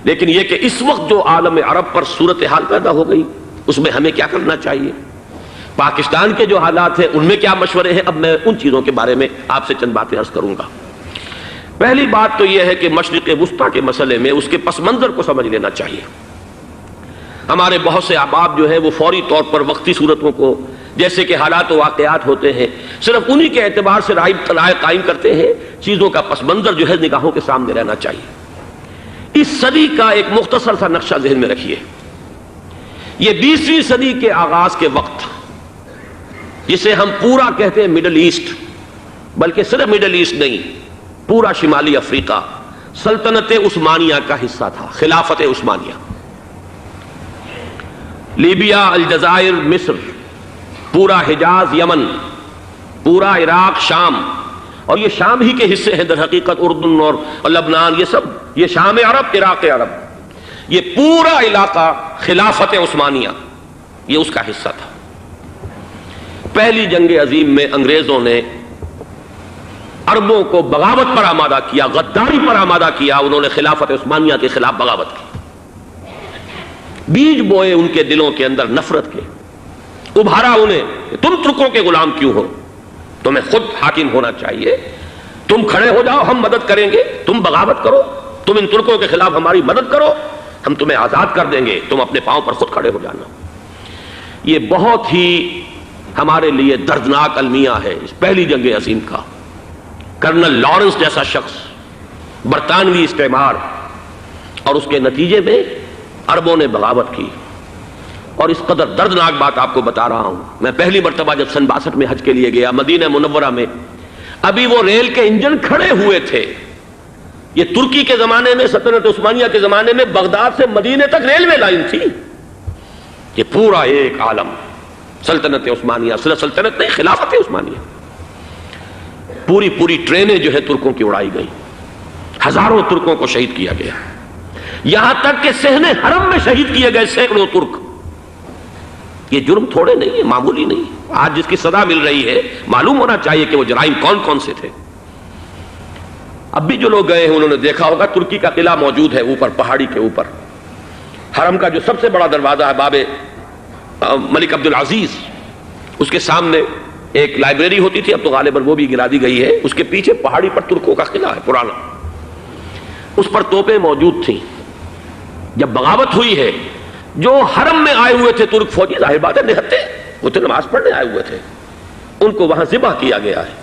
لیکن یہ کہ اس وقت جو عالم عرب پر صورتحال پیدا ہو گئی اس میں ہمیں کیا کرنا چاہیے، پاکستان کے جو حالات ہیں ان میں کیا مشورے ہیں، اب میں ان چیزوں کے بارے میں آپ سے چند باتیں عرض کروں گا۔ پہلی بات تو یہ ہے کہ مشرق وسطیٰ کے مسئلے میں اس کے پس منظر کو سمجھ لینا چاہیے۔ ہمارے بہت سے احباب جو ہیں وہ فوری طور پر وقتی صورتوں کو، جیسے کہ حالات و واقعات ہوتے ہیں، صرف انہی کے اعتبار سے رائے قائم کرتے ہیں، چیزوں کا پس منظر جو ہے نگاہوں کے سامنے رہنا چاہیے۔ اس صدی کا ایک مختصر سا نقشہ ذہن میں رکھیے۔ یہ 20ویں صدی کے آغاز کے وقت، جسے ہم پورا کہتے ہیں مڈل ایسٹ، بلکہ صرف مڈل ایسٹ نہیں، پورا شمالی افریقہ سلطنت عثمانیہ کا حصہ تھا، خلافت عثمانیہ۔ لیبیا، الجزائر، مصر، پورا حجاز، یمن، پورا عراق، شام، اور یہ شام ہی کے حصے ہیں در حقیقت، اردن اور لبنان، یہ سب یہ شام عرب، عراق عرب، یہ پورا علاقہ خلافت عثمانیہ یہ اس کا حصہ تھا۔ پہلی جنگ عظیم میں انگریزوں نے عربوں کو بغاوت پر آمادہ کیا، غداری پر آمادہ کیا، انہوں نے خلافت عثمانیہ کے خلاف بغاوت کی، بیج بوئے ان کے دلوں کے اندر نفرت کے، ابھارا انہیں کہ تم ترکوں کے غلام کیوں ہو، تمہیں خود حاکم ہونا چاہیے، تم کھڑے ہو جاؤ، ہم مدد کریں گے، تم بغاوت کرو، تم ان ترکوں کے خلاف ہماری مدد کرو، ہم تمہیں آزاد کر دیں گے، تم اپنے پاؤں پر خود کھڑے ہو جانا۔ یہ بہت ہی ہمارے لیے دردناک المیہ ہے اس پہلی جنگ عظیم کا۔ کرنل لارنس جیسا شخص، برطانوی استعمار، اور اس کے نتیجے میں عربوں نے بغاوت کی۔ اور اس قدر دردناک بات آپ کو بتا رہا ہوں، میں پہلی مرتبہ جب سن 62 میں حج کے لیے گیا مدینہ منورہ میں، ابھی وہ ریل کے انجن کھڑے ہوئے تھے۔ یہ ترکی کے زمانے میں، سلطنت عثمانیہ کے زمانے میں دباغ سے مدینے تک ریلوے لائن تھی۔ یہ پورا ایک عالم سلطنت عثمانیہ، صرف سلطنت نہیں، خلافت عثمانیہ، پوری ٹرینیں جو ہے ترکوں کی اڑائی گئی، ہزاروں ترکوں کو شہید کیا گیا، یہاں تک کہ صحن حرم میں شہید کیے گئے سینکڑوں ترک۔ یہ جرم تھوڑے نہیں ہے، معمولی نہیں۔ آج جس کی سزا مل رہی ہے، معلوم ہونا چاہیے کہ وہ جرائم کون کون سے تھے۔ اب بھی جو لوگ گئے ہیں انہوں نے دیکھا ہوگا، ترکی کا قلعہ موجود ہے اوپر پہاڑی کے اوپر، حرم کا جو سب سے بڑا دروازہ ہے باب ملک عبد العزیز، اس کے سامنے ایک لائبریری ہوتی تھی، اب تو غالباً وہ بھی گرا دی گئی ہے، اس کے پیچھے پہاڑی پر ترکوں کا قلعہ ہے پرانا، اس پر توپیں موجود تھیں۔ جب بغاوت ہوئی ہے، جو حرم میں آئے ہوئے تھے ترک فوجی، ظاہر بات ہے نہتے، وہ تو نماز پڑھنے آئے ہوئے تھے، ان کو وہاں ذبح کیا گیا ہے،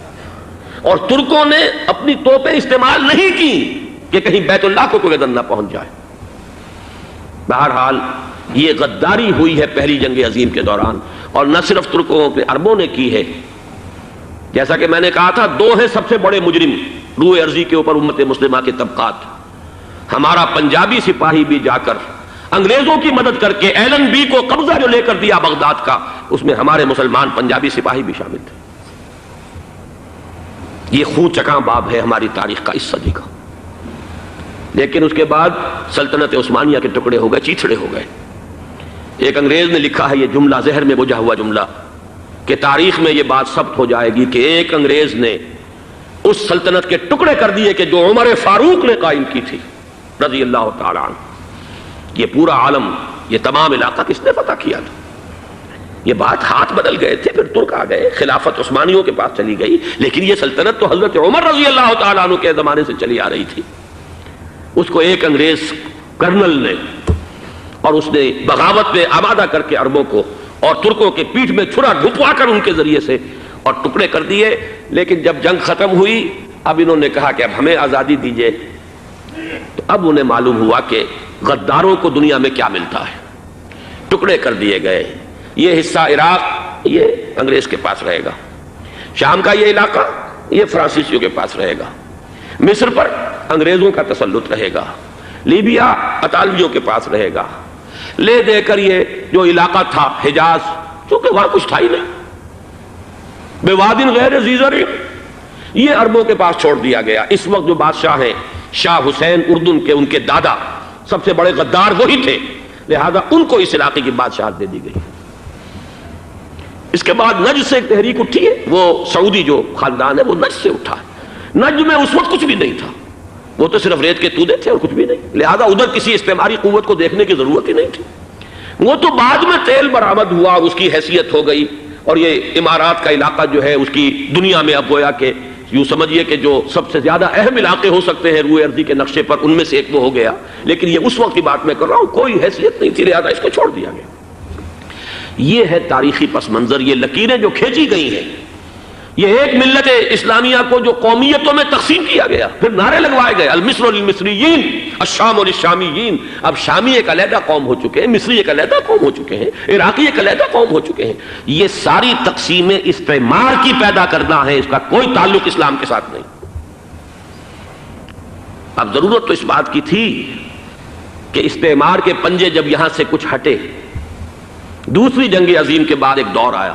اور ترکوں نے اپنی توپیں استعمال نہیں کی کہ کہیں بیت اللہ کو کوئی اذن نہ پہنچ جائے۔ بہرحال یہ غداری ہوئی ہے پہلی جنگ عظیم کے دوران، اور نہ صرف ترکوں کے، عربوں نے کی ہے۔ جیسا کہ میں نے کہا تھا، دو ہیں سب سے بڑے مجرم روئے ارضی کے اوپر امت مسلمہ کے طبقات۔ ہمارا پنجابی سپاہی بھی جا کر انگریزوں کی مدد کر کے ایلن بی کو قبضہ جو لے کر دیا بغداد کا، اس میں ہمارے مسلمان پنجابی سپاہی بھی شامل تھے۔ یہ خون چکاں باب ہے ہماری تاریخ کا اس صدی کا۔ لیکن اس کے بعد سلطنت عثمانیہ کے ٹکڑے ہو گئے، چیتھڑے ہو گئے۔ ایک انگریز نے لکھا ہے یہ جملہ، زہر میں بجھا ہوا جملہ، کہ تاریخ میں یہ بات ثبت ہو جائے گی کہ ایک انگریز نے اس سلطنت کے ٹکڑے کر دیے کہ جو عمر فاروق نے قائم کی تھی رضی اللہ تعالی عنہ۔ یہ پورا عالم، یہ تمام علاقہ کس نے فتح کیا تھا؟ یہ بات ہاتھ بدل گئے تھے، پھر ترک آ گئے، خلافت عثمانیوں کے پاس چلی گئی، لیکن یہ سلطنت تو حضرت عمر رضی اللہ تعالیٰ عنہ کے زمانے سے چلی آ رہی تھی۔ اس کو ایک انگریز کرنل نے، اور اس نے بغاوت میں آمادہ کر کے عربوں کو اور ترکوں کے پیٹھ میں چھرا ڈھپوا کر ان کے ذریعے سے اور ٹکڑے کر دیے۔ لیکن جب جنگ ختم ہوئی، اب انہوں نے کہا کہ اب ہمیں آزادی دیجیے، تو اب انہیں معلوم ہوا کہ غداروں کو دنیا میں کیا ملتا ہے، ٹکڑے کر دیے گئے۔ یہ حصہ عراق یہ انگریز کے پاس رہے گا، شام کا یہ علاقہ یہ فرانسیسیوں کے پاس رہے گا، مصر پر انگریزوں کا تسلط رہے گا، لیبیا اطالویوں کے پاس رہے گا، لے دے کر یہ جو علاقہ تھا حجاز، چونکہ وہاں کچھ تھا ہی نہیں، بوادن غیر ذی زرع، یہ عربوں کے پاس چھوڑ دیا گیا۔ اس وقت جو بادشاہ ہیں شاہ حسین اردن کے، ان کے دادا سب سے بڑے غدار وہی تھے، لہذا ان کو اس علاقے کی بادشاہت دے دی گئی۔ اس کے بعد نجد سے ایک تحریک اٹھی ہے، وہ سعودی جو خاندان ہے وہ نجد سے اٹھا ہے۔ نجد میں اس وقت کچھ بھی نہیں تھا، وہ تو صرف ریت کے تودے تھے اور کچھ بھی نہیں، لہذا ادھر کسی استعماری قوت کو دیکھنے کی ضرورت ہی نہیں تھی۔ وہ تو بعد میں تیل برآمد ہوا اور اس کی حیثیت ہو گئی، اور یہ امارات کا علاقہ جو ہے اس کی دنیا میں اب گویا کہ یوں سمجھیے کہ جو سب سے زیادہ اہم علاقے ہو سکتے ہیں روئے ارضی کے نقشے پر، ان میں سے ایک وہ ہو گیا۔ لیکن یہ اس وقت کی بات میں کر رہا ہوں، کوئی حیثیت نہیں تھی، لہذا اس کو چھوڑ دیا گیا۔ یہ ہے تاریخی پس منظر، یہ لکیریں جو کھینچی گئی ہیں، یہ ایک ملت اسلامیہ کو جو قومیتوں میں تقسیم کیا گیا، پھر نعرے لگوائے گئے المصر للمصریین الشام للشامیین۔ اب شامی ایک علیحدہ قوم ہو چکے ہیں، مصری ایک علیحدہ قوم ہو چکے ہیں، عراقی ایک علیحدہ قوم ہو چکے ہیں۔ یہ ساری تقسیمیں استعمار کی پیدا کرنا ہے، اس کا کوئی تعلق اسلام کے ساتھ نہیں۔ اب ضرورت تو اس بات کی تھی کہ استعمار کے پنجے جب یہاں سے کچھ ہٹے، دوسری جنگ عظیم کے بعد ایک دور آیا،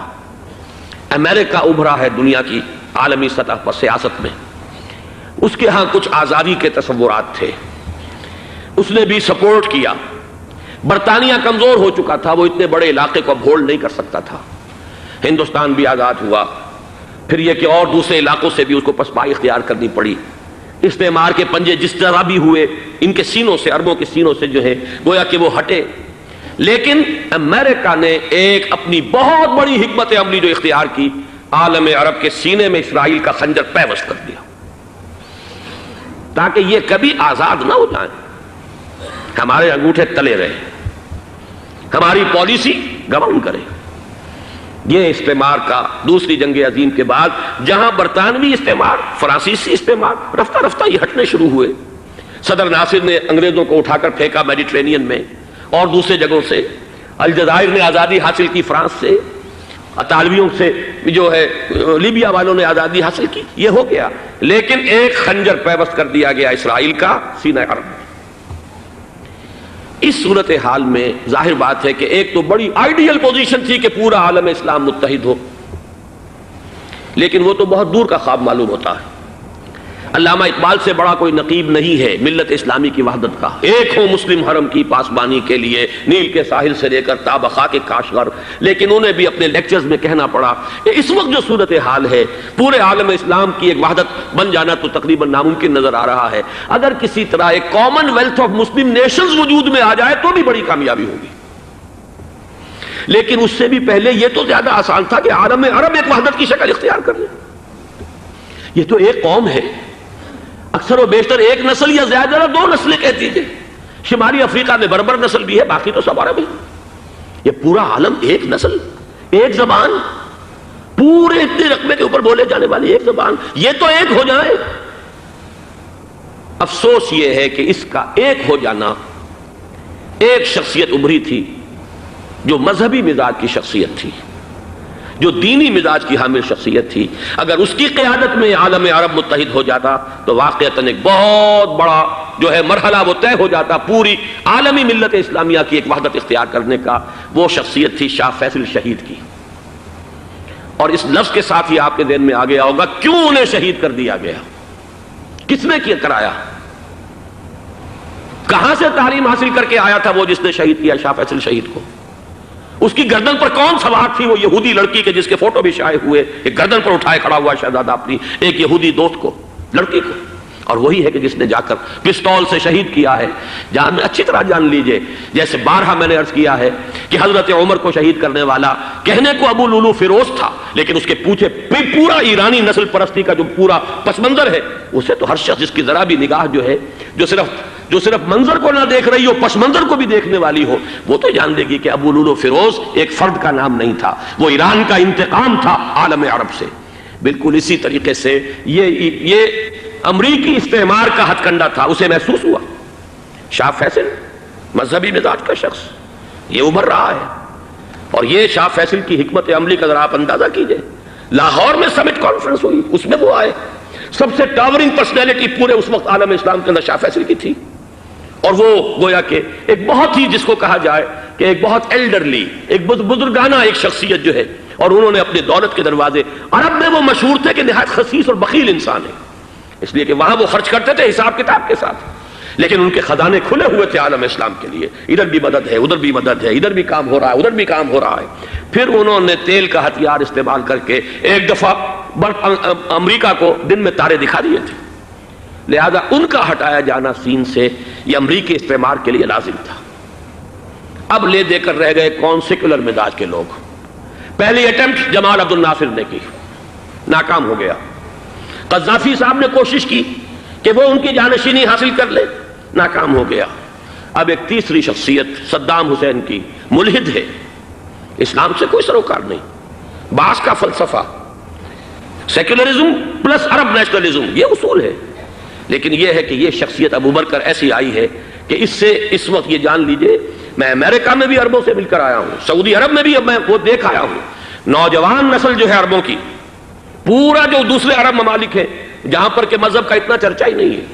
امریکہ ابھرا ہے دنیا کی عالمی سطح پر سیاست میں، اس کے ہاں کچھ آزادی کے تصورات تھے، اس نے بھی سپورٹ کیا۔ برطانیہ کمزور ہو چکا تھا، وہ اتنے بڑے علاقے کو اب ہولڈ نہیں کر سکتا تھا۔ ہندوستان بھی آزاد ہوا، پھر یہ کہ اور دوسرے علاقوں سے بھی اس کو پسپائی اختیار کرنی پڑی۔ استعمار کے پنجے جس طرح بھی ہوئے، ان کے سینوں سے، عربوں کے سینوں سے جو ہے گویا کہ وہ ہٹے، لیکن امریکہ نے ایک اپنی بہت بڑی حکمت عملی جو اختیار کی، عالم عرب کے سینے میں اسرائیل کا خنجر پیوست کر دیا، تاکہ یہ کبھی آزاد نہ ہو جائیں، ہمارے انگوٹھے تلے رہے، ہماری پالیسی گورن کرے۔ یہ استعمار کا دوسری جنگ عظیم کے بعد، جہاں برطانوی استعمار، فرانسیسی استعمار رفتہ رفتہ یہ ہٹنے شروع ہوئے۔ صدر ناصر نے انگریزوں کو اٹھا کر پھینکا میڈیٹرینین میں اور دوسرے جگہوں سے، الجزائر نے آزادی حاصل کی فرانس سے، اطالویوں سے جو ہے لیبیا والوں نے آزادی حاصل کی، یہ ہو گیا، لیکن ایک خنجر پیوست کر دیا گیا اسرائیل کا سینہ عرب میں۔ اس صورتحال میں ظاہر بات ہے کہ ایک تو بڑی آئیڈیل پوزیشن تھی کہ پورا عالم اسلام متحد ہو، لیکن وہ تو بہت دور کا خواب معلوم ہوتا ہے۔ علامہ اقبال سے بڑا کوئی نقیب نہیں ہے ملت اسلامی کی وحدت کا، ایک ہو مسلم حرم کی پاسبانی کے لیے، نیل کے ساحل سے لے کر تا بخاک کاشغر۔ لیکن انہیں بھی اپنے لیکچرز میں کہنا پڑا کہ اس وقت جو صورتحال ہے، پورے عالم اسلام کی ایک وحدت بن جانا تو تقریباً ناممکن نظر آ رہا ہے۔ اگر کسی طرح ایک common wealth of Muslim nations وجود میں آ جائے تو بھی بڑی کامیابی ہوگی، لیکن اس سے بھی پہلے یہ تو زیادہ آسان تھا کہ عالم عرب ایک وحدت کی شکل اختیار کر لے۔ یہ تو ایک قوم ہے، اکثر و بیشتر ایک نسل یا زیادہ دو نسلیں کہتی ہیں، شمالی افریقہ میں بربر نسل بھی ہے، باقی تو سب عرب ہے۔ یہ پورا عالم ایک نسل، ایک زبان، پورے اتنے رقبے کے اوپر بولے جانے والی ایک زبان، یہ تو ایک ہو جائے۔ افسوس یہ ہے کہ اس کا ایک ہو جانا، ایک شخصیت ابھری تھی جو مذہبی مزاج کی شخصیت تھی، جو دینی مزاج کی حامل شخصیت تھی، اگر اس کی قیادت میں عالم عرب متحد ہو جاتا تو واقعتاً ایک بہت بڑا جو ہے مرحلہ وہ طے ہو جاتا پوری عالمی ملت اسلامیہ کی ایک وحدت اختیار کرنے کا۔ وہ شخصیت تھی شاہ فیصل شہید کی، اور اس لفظ کے ساتھ ہی آپ کے ذہن میں آ گیا ہوگا کیوں انہیں شہید کر دیا گیا، کس نے کیا کرایا، کہاں سے تعلیم حاصل کر کے آیا تھا وہ جس نے شہید کیا شاہ فیصل شہید کو، اس کی گردن پر کون سوار تھی، وہ یہودی لڑکی کے جس کے فوٹو بھی شائع ہوئے، ایک گردن پر اٹھائے کھڑا ہوا شہزادہ اپنی ایک یہودی دوست کو، لڑکی کو، اور وہی ہے کہ جس نے جا کر پستول سے شہید کیا ہے۔ جان اچھی طرح جان لیجئے، جیسے بارہا میں نے عرض کیا ہے کہ حضرت عمر کو شہید کرنے والا کہنے کو ابو لولو فیروز تھا، لیکن اس کے پیچھے پورا ایرانی نسل پرستی کا جو پورا پس منظر ہے، اسے تو ہر شخص جس کی ذرا بھی نگاہ جو ہے جو صرف منظر کو نہ دیکھ رہی ہو، پس منظر کو بھی دیکھنے والی ہو، وہ تو جان دے گی کہ ابو لولو فیروز ایک فرد کا نام نہیں تھا، وہ ایران کا انتقام تھا عالم عرب سے۔ بالکل اسی طریقے سے یہ امریکی استعمار کا ہتھ کنڈا تھا، اسے محسوس ہوا۔ شاہ فیصل مذہبی مزاج کا شخص، یہ ابھر رہا ہے، اور یہ شاہ فیصل کی حکمت عملی کا ذرا آپ اندازہ کیجئے۔ لاہور میں سمٹ کانفرنس ہوئی، اس میں وہ آئے، سب سے ٹاورنگ پرسنالٹی پورے اس وقت عالم اسلام کے اندر شاہ فیصل کی تھی، اور وہ گویا کہ ایک بہت ہی جس کو کہا جائے کہ ایک بہت ایلڈرلی، ایک بزرگانہ ایک شخصیت جو ہے، اور انہوں نے اپنے دولت کے دروازے، عرب میں وہ مشہور تھے کہ نہایت خسیس اور بخیل انسان ہے، اس لیے کہ وہاں وہ خرچ کرتے تھے حساب کتاب کے ساتھ، لیکن ان کے خزانے کھلے ہوئے تھے عالم اسلام کے لیے، ادھر بھی مدد ہے، ادھر بھی مدد ہے، ادھر بھی کام ہو رہا ہے، ادھر بھی کام ہو رہا ہے۔ پھر انہوں نے تیل کا ہتھیار استعمال کر کے ایک دفعہ امریکہ کو دن میں تارے دکھا دیے تھے، لہذا ان کا ہٹایا جانا سین سے یہ امریکی استعمار کے لیے لازم تھا۔ اب لے دے کر رہ گئے کون؟ سیکولر مزاج کے لوگ۔ پہلی اٹیمپٹ جمال عبد الناصر نے کی، ناکام ہو گیا۔ قذافی صاحب نے کوشش کی کہ وہ ان کی جانشینی حاصل کر لے، ناکام ہو گیا۔ اب ایک تیسری شخصیت صدام حسین کی، ملحد ہے، اسلام سے کوئی سروکار نہیں، باس کا فلسفہ، سیکولرزم پلس عرب نیشنلزم، یہ اصول ہے۔ لیکن یہ ہے کہ یہ شخصیت ابو بکر ایسی آئی ہے کہ اس سے اس وقت یہ جان لیجئے، میں امریکہ میں بھی عربوں سے مل کر آیا ہوں، سعودی عرب میں بھی اب میں وہ دیکھ آیا ہوں، نوجوان نسل جو ہے عربوں کی، پورا جو دوسرے عرب ممالک ہیں جہاں پر کہ مذہب کا اتنا چرچا ہی نہیں ہے،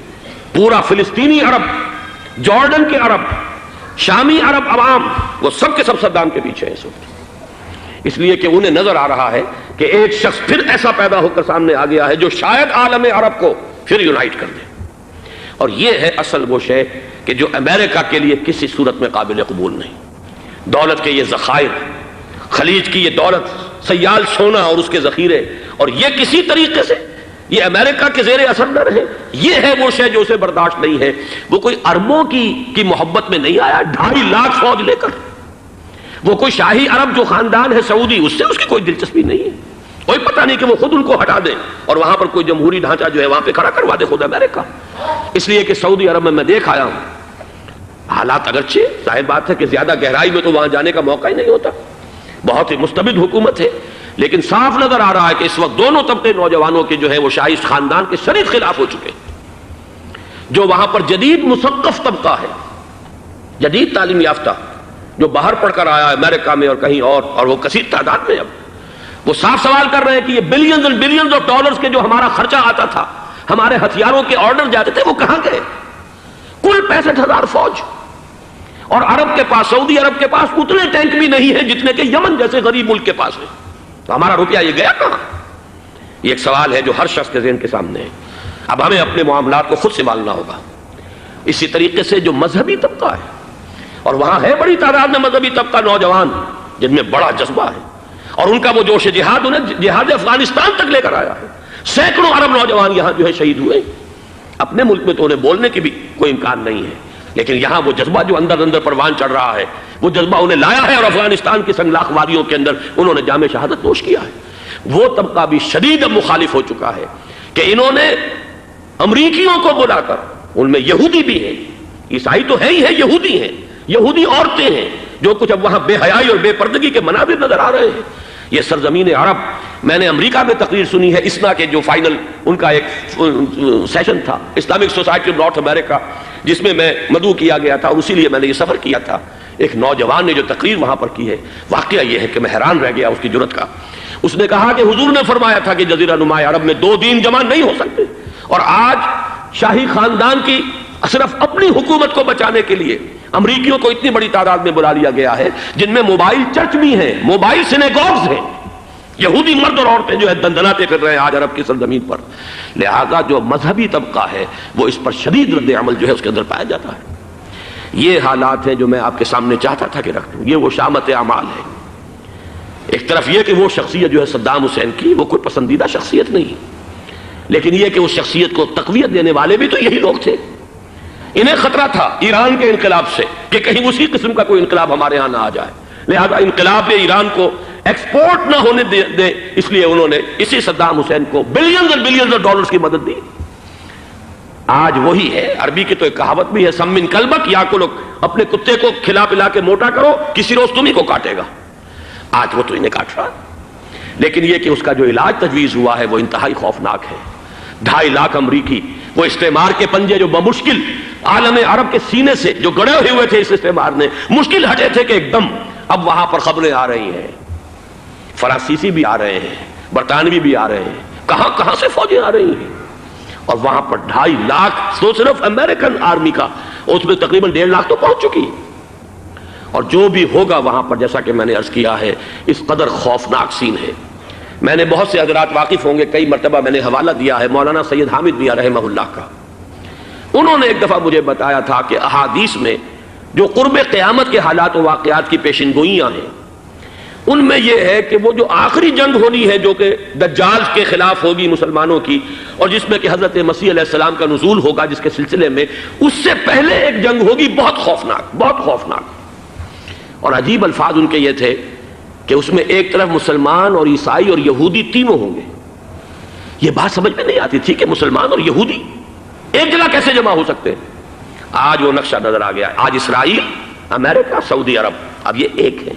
پورا فلسطینی عرب، جارڈن کے عرب، شامی عرب عوام، وہ سب کے سب صدام کے پیچھے ہیں اس وقت، اس لیے کہ انہیں نظر آ رہا ہے کہ ایک شخص پھر ایسا پیدا ہو کر سامنے آ گیا ہے جو شاید عالم عرب کو پھر یونائٹ کر دے۔ اور یہ ہے اصل وہ شے کہ جو امریکہ کے لیے کسی صورت میں قابل قبول نہیں۔ دولت کے یہ ذخائر، خلیج کی یہ دولت، سیال سونا اور اس کے ذخیرے، اور یہ کسی طریقے سے یہ امریکہ کے زیر اثر نہ رہے، یہ ہے وہ شے جو اسے برداشت نہیں ہے۔ وہ کوئی عربوں کی محبت میں نہیں آیا 2.5 لاکھ فوج لے کر، وہ کوئی شاہی عرب جو خاندان ہے سعودی، اس سے اس کی کوئی دلچسپی نہیں ہے، کوئی پتہ نہیں کہ وہ خود ان کو ہٹا دیں اور وہاں پر کوئی جمہوری ڈھانچہ جو ہے وہاں پہ کھڑا کروا دے خود امریکہ۔ اس لیے کہ سعودی عرب میں دیکھ آیا ہوں، حالات اگرچہ ظاہر بات ہے کہ زیادہ گہرائی میں تو وہاں جانے کا موقع ہی نہیں ہوتا، بہت ہی مستبد حکومت ہے، لیکن صاف نظر آ رہا ہے کہ اس وقت دونوں طبقے نوجوانوں کے جو ہے وہ شاہی خاندان کے شدید خلاف ہو چکے، جو وہاں پر جدید مثقف طبقہ ہے، جدید تعلیم یافتہ، جو باہر پڑھ کر آیا ہے امریکہ میں اور کہیں اور وہ کثیر تعداد میں، اب وہ صاف سوال کر رہے ہیں کہ یہ بلینز اور بلینز آف ڈالرز کے جو ہمارا خرچہ آتا تھا، ہمارے ہتھیاروں کے آرڈر جاتے تھے، وہ کہاں گئے؟ کل 65,000 فوج، اور عرب کے پاس، سعودی عرب کے پاس اتنے ٹینک بھی نہیں ہیں جتنے کہ یمن جیسے غریب ملک کے پاس ہے، تو ہمارا روپیہ یہ گیا کہاں؟ یہ ایک سوال ہے جو ہر شخص کے ذہن کے سامنے ہے۔ اب ہمیں اپنے معاملات کو خود سنبھالنا ہوگا۔ اسی طریقے سے جو مذہبی طبقہ ہے، اور وہاں ہے بڑی تعداد میں مذہبی طبقہ نوجوان جن میں بڑا جذبہ ہے، اور ان کا وہ جوش جہاد انہیں جہاد افغانستان تک لے کر آیا ہے۔ سینکڑوں عرب نوجوان یہاں جو ہے شہید ہوئے، اپنے ملک میں تو انہیں بولنے کی بھی کوئی امکان نہیں ہے، لیکن یہاں وہ جذبہ جو اندر اندر پروان چڑھ رہا ہے، وہ جذبہ انہیں لایا ہے، اور افغانستان کی سنگلاخ وادیوں کے اندر انہوں نے جام شہادت نوش کیا ہے۔ وہ طبقہ بھی شدید مخالف ہو چکا ہے کہ انہوں نے امریکیوں کو بلا کر، ان میں یہودی بھی ہیں، عیسائی تو ہے ہی ہے، یہودی ہیں، یہودی عورتیں ہیں، جو کچھ اب وہاں بے حیائی اور بے پردگی کے مناظر نظر آ رہے ہیں۔ یہ سرزمین عرب، میں نے امریکہ میں تقریر سنی ہے، اسنا کے جو فائنل ان کا ایک سیشن تھا، اسلامک سوسائٹی آف نارتھ امریکہ، جس میں میں مدعو کیا گیا تھا، اور اسی لیے میں نے یہ سفر کیا تھا۔ ایک نوجوان نے جو تقریر وہاں پر کی ہے، واقعہ یہ ہے کہ میں حیران رہ گیا اس کی جرأت کا۔ اس نے کہا کہ حضور نے فرمایا تھا کہ جزیرہ نما عرب میں 2 دین جمع نہیں ہو سکتے، اور آج شاہی خاندان کی صرف اپنی حکومت کو بچانے کے لیے امریکیوں کو اتنی بڑی تعداد میں بلا لیا گیا ہے، جن میں موبائل چرچ بھی ہیں، موبائل سینیگوگز ہیں، یہودی مرد اور عورتیں جو ہے دندناتے پھر رہے ہیں آج عرب کی سرزمین پر۔ لہذا جو مذہبی طبقہ ہے وہ اس پر شدید رد عمل جو ہے اس کے اندر پایا جاتا ہے۔ یہ حالات ہیں جو میں آپ کے سامنے چاہتا تھا کہ رکھ دوں۔ یہ وہ شامت اعمال ہے۔ ایک طرف یہ کہ وہ شخصیت جو ہے صدام حسین کی، وہ کوئی پسندیدہ شخصیت نہیں، لیکن یہ کہ اس شخصیت کو تقویت دینے والے بھی تو یہی لوگ تھے۔ انہیں خطرہ تھا ایران کے انقلاب سے کہ کہیں اسی قسم کا کوئی انقلاب ہمارے ہاں نہ آ جائے، لہذا انقلاب ایران کو ایکسپورٹ نہ ہونے دے، اس لیے انہوں نے اسی صدام حسین کو بلینز اور بلینز آف ڈالرز کی مدد دی۔ آج وہی ہے، عربی کی تو ایک کہاوت بھی ہے، سمن کلبک یاکلک، اپنے کتے کو کھلا پلا کے موٹا کرو، کسی روز تمہیں کو کاٹے گا۔ آج وہ تو انہیں کاٹ رہا، لیکن یہ کہ اس کا جو علاج تجویز ہوا ہے وہ انتہائی خوفناک ہے۔ 2.5 لاکھ امریکی، وہ استعمار کے پنجے جو بمشکل عالم عرب کے سینے سے جو گڑے ہوئے تھے اس استعمار نے، مشکل ہٹے تھے کہ ایک دم اب وہاں پر خبریں آ رہی ہیں، فرانسیسی بھی آ رہے ہیں، برطانوی بھی آ رہے ہیں، کہاں کہاں سے فوجیں آ رہی ہیں، اور وہاں پر 2.5 لاکھ تو صرف امریکن آرمی کا، اس میں تقریباً 1.5 لاکھ تو پہنچ چکی ہے، اور جو بھی ہوگا وہاں پر جیسا کہ میں نے عرض کیا ہے اس قدر خوفناک سین ہے۔ میں نے بہت سے حضرات واقف ہوں گے، کئی مرتبہ میں نے حوالہ دیا ہے مولانا سید حامد میاں رحمہ اللہ کا، انہوں نے ایک دفعہ مجھے بتایا تھا کہ احادیث میں جو قرب قیامت کے حالات و واقعات کی پیشن گوئیاں ہیں، ان میں یہ ہے کہ وہ جو آخری جنگ ہونی ہے جو کہ دجال کے خلاف ہوگی مسلمانوں کی، اور جس میں کہ حضرت مسیح علیہ السلام کا نزول ہوگا جس کے سلسلے میں، اس سے پہلے ایک جنگ ہوگی بہت خوفناک، بہت خوفناک۔ اور عجیب الفاظ ان کے یہ تھے کہ اس میں ایک طرف مسلمان اور عیسائی اور یہودی تینوں ہوں گے۔ یہ بات سمجھ میں نہیں آتی تھی کہ مسلمان اور یہودی ایک جگہ کیسے جمع ہو سکتے ہیں۔ آج وہ نقشہ نظر آ گیا۔ آج اسرائیل، امریکہ، سعودی عرب اب یہ ایک ہے،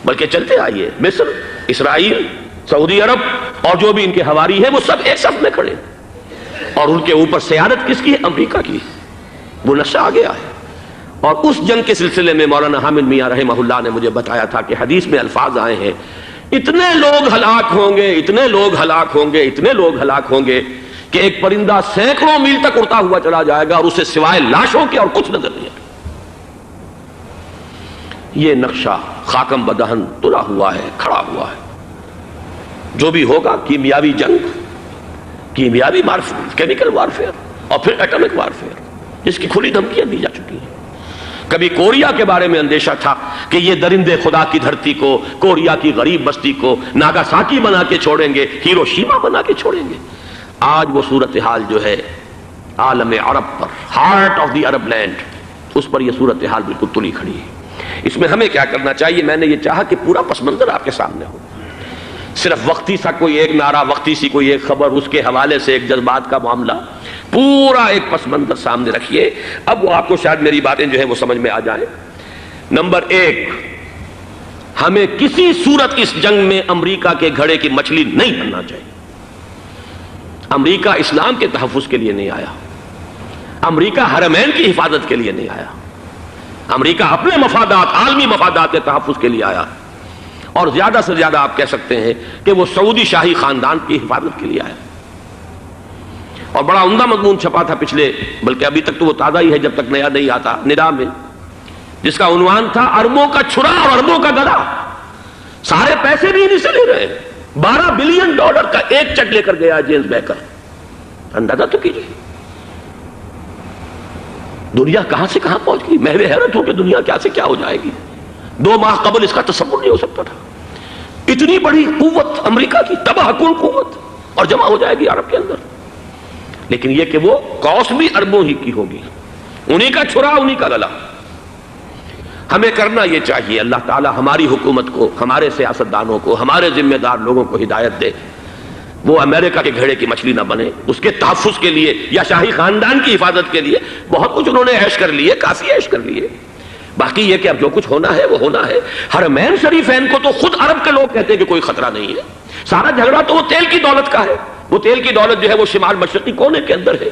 بلکہ چلتے آئیے مصر، اسرائیل، سعودی عرب اور جو بھی ان کے حواری ہیں وہ سب ایک صف میں کھڑے ہیں، اور ان کے اوپر سیادت کس کی ہے؟ امریکہ کی۔ وہ نقشہ آ گیا ہے۔ اور اس جنگ کے سلسلے میں مولانا حامد میاں رحمہ اللہ نے مجھے بتایا تھا کہ حدیث میں الفاظ آئے ہیں، اتنے لوگ ہلاک ہوں گے، اتنے لوگ ہلاک ہوں گے، اتنے لوگ ہلاک ہوں گے کہ ایک پرندہ سینکڑوں میل تک اڑتا ہوا چلا جائے گا اور اسے سوائے لاشوں کے اور کچھ نظر نہیں آئے گا۔ یہ نقشہ خاکم بدہن تلا ہوا ہے، کھڑا ہوا ہے۔ جو بھی ہوگا کیمیاوی جنگ، کیمیاوی کیمیکل وارفیئر اور پھر ایٹمک وارفیئر، جس کی کھلی دھمکیاں دی جا چکی ہیں۔ کبھی کوریا کے بارے میں اندیشہ تھا کہ یہ درندے خدا کی دھرتی کو، کوریا کی غریب بستی کو ناگاساکی بنا کے چھوڑیں گے، ہیروشیما بنا کے چھوڑیں گے۔ آج وہ صورتحال جو ہے عالم عرب پر، heart of the Arab land, اس پر یہ صورتحال بالکل تلی کھڑی ہے۔ اس میں ہمیں کیا کرنا چاہیے؟ میں نے یہ چاہا کہ پورا پس منظر آپ کے سامنے ہو، صرف وقتی سا کوئی ایک نعرہ، وقتی سی کوئی ایک خبر، اس کے حوالے سے ایک جذبات کا معاملہ، پورا ایک پس منظر سامنے رکھیے۔ اب وہ آپ کو شاید میری باتیں جو ہیں وہ سمجھ میں آ جائیں۔ نمبر ایک، ہمیں کسی صورت اس جنگ میں امریکہ کے گھڑے کی مچھلی نہیں بننا چاہیے۔ امریکہ اسلام کے تحفظ کے لیے نہیں آیا، امریکہ حرمین کی حفاظت کے لیے نہیں آیا، امریکہ اپنے مفادات، عالمی مفادات کے تحفظ کے لیے آیا، اور زیادہ سے زیادہ آپ کہہ سکتے ہیں کہ وہ سعودی شاہی خاندان کی حفاظت کے لیے آیا۔ اور بڑا عمدہ مضمون چھپا تھا پچھلے، بلکہ ابھی تک تو وہ تازہ ہی ہے جب تک نیا نہیں آتا، ندا میں، جس کا عنوان تھا اربوں کا چھرا اور اربوں کا گدا۔ سارے پیسے بھی انہیں سے لے رہے ہیں۔ $12 بلین کا ایک چیک لے کر گیا جیمز بیکر۔ اندازہ تو کیجیے دنیا کہاں سے کہاں پہنچ گئی۔ محو حیرت ہو کہ دنیا کیا سے کیا ہو جائے گی۔ 2 ماہ قبل اس کا تصور نہیں ہو سکتا تھا۔ اتنی بڑی قوت امریکہ کی، تباہ کن قوت، اور جمع ہو جائے گی عرب کے اندر۔ لیکن یہ کہ وہ کاسٹ بھی اربوں ہی کی ہوگی، انہی کا چھرا، انہی کا گلا۔ ہمیں کرنا یہ چاہیے، اللہ تعالی ہماری حکومت کو، ہمارے سیاستدانوں کو، ہمارے ذمہ دار لوگوں کو ہدایت دے، وہ امریکہ کے گھڑے کی مچھلی نہ بنے۔ اس کے تحفظ کے لیے یا شاہی خاندان کی حفاظت کے لیے بہت کچھ انہوں نے عیش کر لیے، کافی عیش کر لیے۔ باقی یہ کہ اب جو کچھ ہونا ہے وہ ہونا ہے۔ حرمین شریفین کو تو خود عرب کے لوگ کہتے ہیں کہ کوئی خطرہ نہیں ہے۔ سارا جھگڑا تو وہ تیل کی دولت کا ہے۔ وہ تیل کی دولت جو ہے وہ شمال مشرقی کونے کے اندر ہے۔